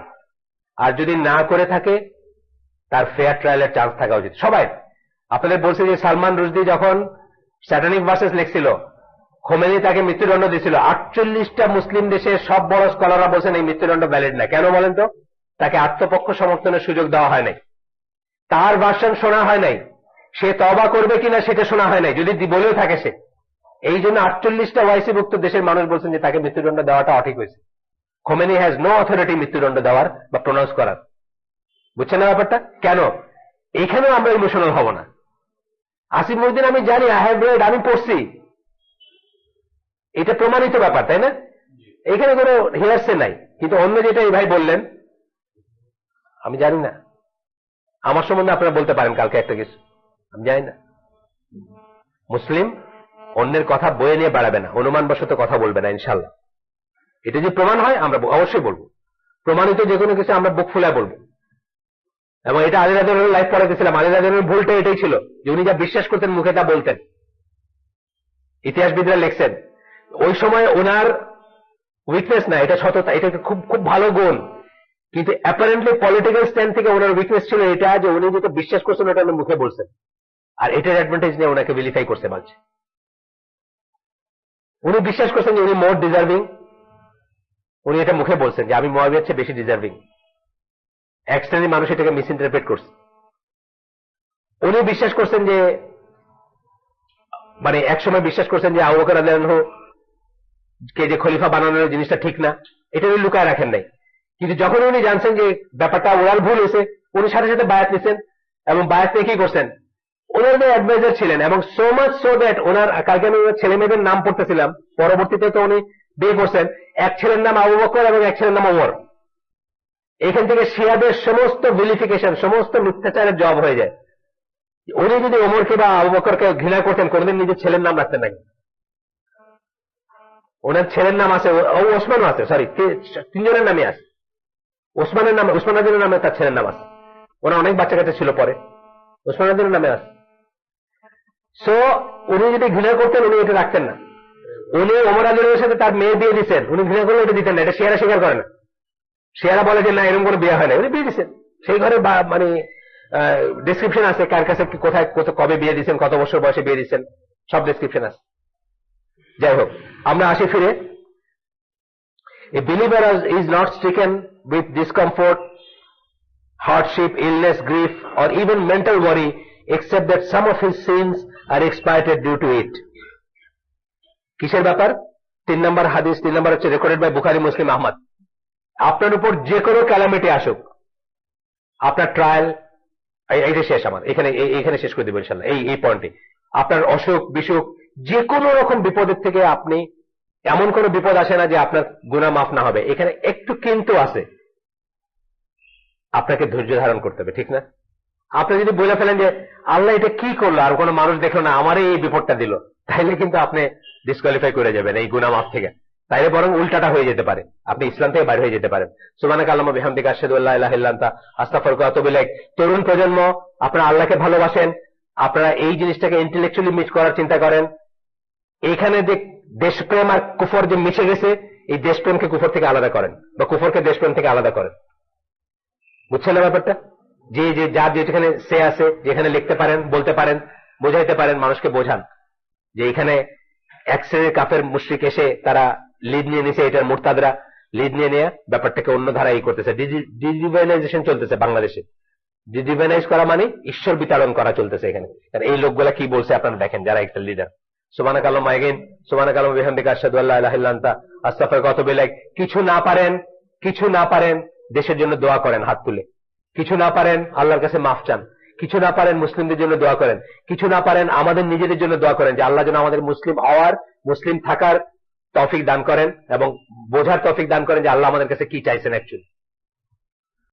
আর যদি না করে থাকে তার ফেয়ার ট্রায়ালের চান্স থাকা উচিত সবাই। আপনাদের বলছে যে সালমান রুশদি যখন স্যাটানিক ভার্সেস লিখছিল, খোমেনি তাকে মৃত্যুদণ্ড দিয়েছিল। 48টা মুসলিম দেশের সব বড় স্কলাররা বলছেন এই মৃত্যুদণ্ড ভ্যালিড না। কেন বলেন তো? তাকে আত্মপক্ষ সমর্থনের সুযোগ দেওয়া হয় নাই, তার ভার্সন শোনা হয় নাই, সে তওবা করবে কিনা সেটা শোনা হয় নাই, যদি বলেও থাকে সে। এই জন্য 48টা ওয়াইসিভুক্ত দেশের মানুষ বলছেন যে তাকে মৃত্যুদণ্ড দেওয়াটা অঠিক হয়েছে। খোমেনি হ্যাজ নো অথরিটি মৃত্যুদণ্ড দেওয়ার বা প্রোনাউন্স করার। বুঝছেন না ব্যাপারটা? কেন? এখানেও আমরা ইমোশনাল হব না। আসিফ মহিউদ্দিন আমি জানি, আই হ্যাভ রেড, আমি পড়ছি, এটা প্রমাণিত ব্যাপার, তাই না? এখানে কোনো হিয়ারসে নাই। কিন্তু অন্য যেটা এই ভাই বললেন, আমি জানি না, আমার সম্বন্ধে আপনারা বলতে পারেন কালকে একটা কিছু, আমি জানি না। মুসলিম অন্যের কথা বয়ে নিয়ে বেড়াবে না, অনুমানবশত কথা বলবে না, ইনশাল্লাহ। এটা যদি প্রমাণ হয় আমরা অবশ্যই বলবো। প্রমাণিত যে কোনো কিছু আমরা বুক ফুলে বলবো। এবং এটা আলী রাদিয়াল্লাহু লাইভ পড়াতেছিলাম, আলী রাদিয়াল্লাহু ভুলটা এটাই ছিল যে উনি যা বিশ্বাস করতেন মুখে তা বলতেন। ইতিহাসবিদরা লিখছেন ওই সময় ওনার উইকনেস না, এটা সততা, এটা খুব খুব ভালো গুণ। কিন্তু অ্যাপারেন্টলি পলিটিক্যাল স্ট্যান্ড থেকে ওনার উইকনেস ছিল এটা যে উনি যেটা বিশ্বাস করছেন ওটা উনি মুখে বলছেন, আর এটার অ্যাডভান্টেজ নিয়ে ওনাকে ভেরিফাই করতে পারছে। উনি বিশ্বাস করছেন যে উনি মোর ডিজার্ভিং, উনি এটা মুখে বলছেন যে আমি মুয়াবিয়ার চেয়ে বেশি ডিজার্ভিং। এক শ্রেণীর মানুষ এটাকে মিস ইন্টারপ্রেট করছে। উনি বিশ্বাস করছেন যে, মানে একসময় বিশ্বাস করছেন যে আবু বকর রাদিয়াল্লাহু কে যে খলিফা বানানোর জিনিসটা ঠিক না, এটা উনি লুকায় রাখেন নাই। কিন্তু যখন উনি জানছেন যে ব্যাপারটা ওনার ভুল হয়েছে, উনি সাথে সাথে বায়াত নিছেন। এবং বায়াত নিয়ে কি করছেন? ওনার যে অ্যাডভাইজার ছিলেন, এবং সো মাচ সো দ্যাট ওনার, কালকে আমি ওনার ছেলে মেয়েদের নাম পড়তেছিলাম, পরবর্তীতে তো উনি বিয়ে করছেন, এক ছেলের নাম আবু বকর এবং এক ছেলের নাম ওমর। এখান থেকে শিয়াদের সমস্ত ভিলিফিকেশন, সমস্ত মিথ্যাচারের জব হয়ে যায়। উনি যদি ওমরকে বা আবু বকরকে ঘৃণা করতেন, কোনদিন নিজের ছেলের নাম রাখতেন নাকি? ওনার ছেলের নাম আছে, ওসমানও আছে, সরি, তিনজনের নামে আছে। ওসমানের নামে, ওসমান রাদিয়াল্লাহু নামে তার ছেলের নাম আছে। ওনার অনেক বাচ্চা কাচ্চা ছিল পরে, ওসমান রাদিয়াল্লাহু নামে আছে। সো উনি যদি ঘৃণা করতেন উনি এটা রাখতেন না। উনি ওমর রাদিয়াল্লাহুর সাথে তার মেয়ে বিয়ে দিচ্ছেন, উনি ঘৃণা করলে এটা দিতেন না। এটা শিয়ারা স্বীকার করে না। শিয়ারা বলে যে না, এরকম কোনো বিয়ে হয় না, উনি বিয়ে দিচ্ছেন। সেই ঘরে মানে ডেসক্রিপশন আছে কার কাছে কোথায় কবে বিয়ে দিচ্ছেন, কত বছর বয়সে বিয়ে দিচ্ছেন, সব ডেসক্রিপশন আছে। যাই হোক, আমরা আসি ফিরে। A believer is not stricken with discomfort, hardship, illness, grief, or even mental worry, except that some of his sins are expiated due to it. কিসের ব্যাপার? 3 নম্বর হাদিস, 3 নম্বর হচ্ছে রেকর্ডেড বাই বুখারী, মুসলিম, আহমদ। আপনার উপর যে কোনো ক্যালামিটি আসুক, আপনার ট্রায়াল, এইটা শেষ আমার এখানে শেষ করে দেবো ইনশাল্লাহ এই পয়েন্টে। আপনার অসুখ বিসুখ, যে কোনো রকম বিপদের থেকে আপনি, এমন কোন বিপদ আসে না যে আপনার গুনাহ মাফ না হবে। এখানে একটু কিন্তু আছে, আপনাকে ধৈর্য ধারণ করতে হবে, ঠিক না? আপনি যদি বলে ফেলেন যে আল্লাহ এটা কি করলো, আর কোনো মানুষ দেখলো না, আমারই এই বিপদটা দিল, তাইলে কিন্তু আপনি ডিসকোয়ালিফাই করে যাবেন এই গুনাহ মাফ থেকে। তাইলে বরং উল্টাটা হয়ে যেতে পারে, আপনি ইসলাম থেকে বাইরে হয়ে যেতে পারেন। সুবহানাকা আল্লাহুম্মা বিহামদিকা আশহাদু আল্লা ইলাহা ইল্লা আনতা আস্তাগফিরুকা ওয়া আতুবু ইলাইক। তরুণ প্রজন্ম, আপনারা আল্লাহকে ভালোবাসেন, আপনারা এই জিনিসটাকে ইন্টেলেকচুয়ালি মিস করার চিন্তা করেন। এখানে যে দেশপ্রেম আর কুফর যে মিশে গেছে, এই দেশপ্রেমকে কুফর থেকে আলাদা করেন, বা কুফরকে দেশপ্রেম থেকে আলাদা করেন। বুঝছেন না ব্যাপারটা? যে যার যেখানে সে আছে, যেখানে লিখতে পারেন, বলতে পারেন, বোঝাইতে পারেন, মানুষকে বোঝান যে এখানে এক শ্রেণীর কাফের মুশরিক এসে তারা লিড নিয়ে নিছে, এটার মুরতাদরা লিড নিয়ে ব্যাপারটাকে অন্য ধারা করতেছে। ডিডিভাইনাইজেশন চলতেছে বাংলাদেশে। ডিডিভাইনাইজ করা মানে ঈশ্বর বিতাড়ন করা চলতেছে এখানে। এই লোকগুলা কি বলছে আপনারা দেখেন, যারা একটা লিডার। সুবহানাকা আল্লাহুম্মা আগাইন, সুবহানাকা আল্লাহুম্মা বিহামদিকা আশহাদু আল্লা ইলাহা ইল্লা আনতা আস্তাগফিরুকা ওয়া আতুবু ইলাইক। কিছু না পারেন দেশের জন্য দোয়া করেন হাত তুলে, কিছু না পারেন আল্লাহর কাছে মাফ চান, কিছু না পারেন মুসলিমদের জন্য দোয়া করেন, কিছু না পারেন আমাদের নিজেদের জন্য দোয়া করেন যে আল্লাহ যেন আমাদের মুসলিম হওয়ার, মুসলিম থাকার তৌফিক দান করেন এবং বোঝার তৌফিক দান করেন যে আল্লাহ আমাদের কাছে কি চাইছেন অ্যাকচুয়ালি।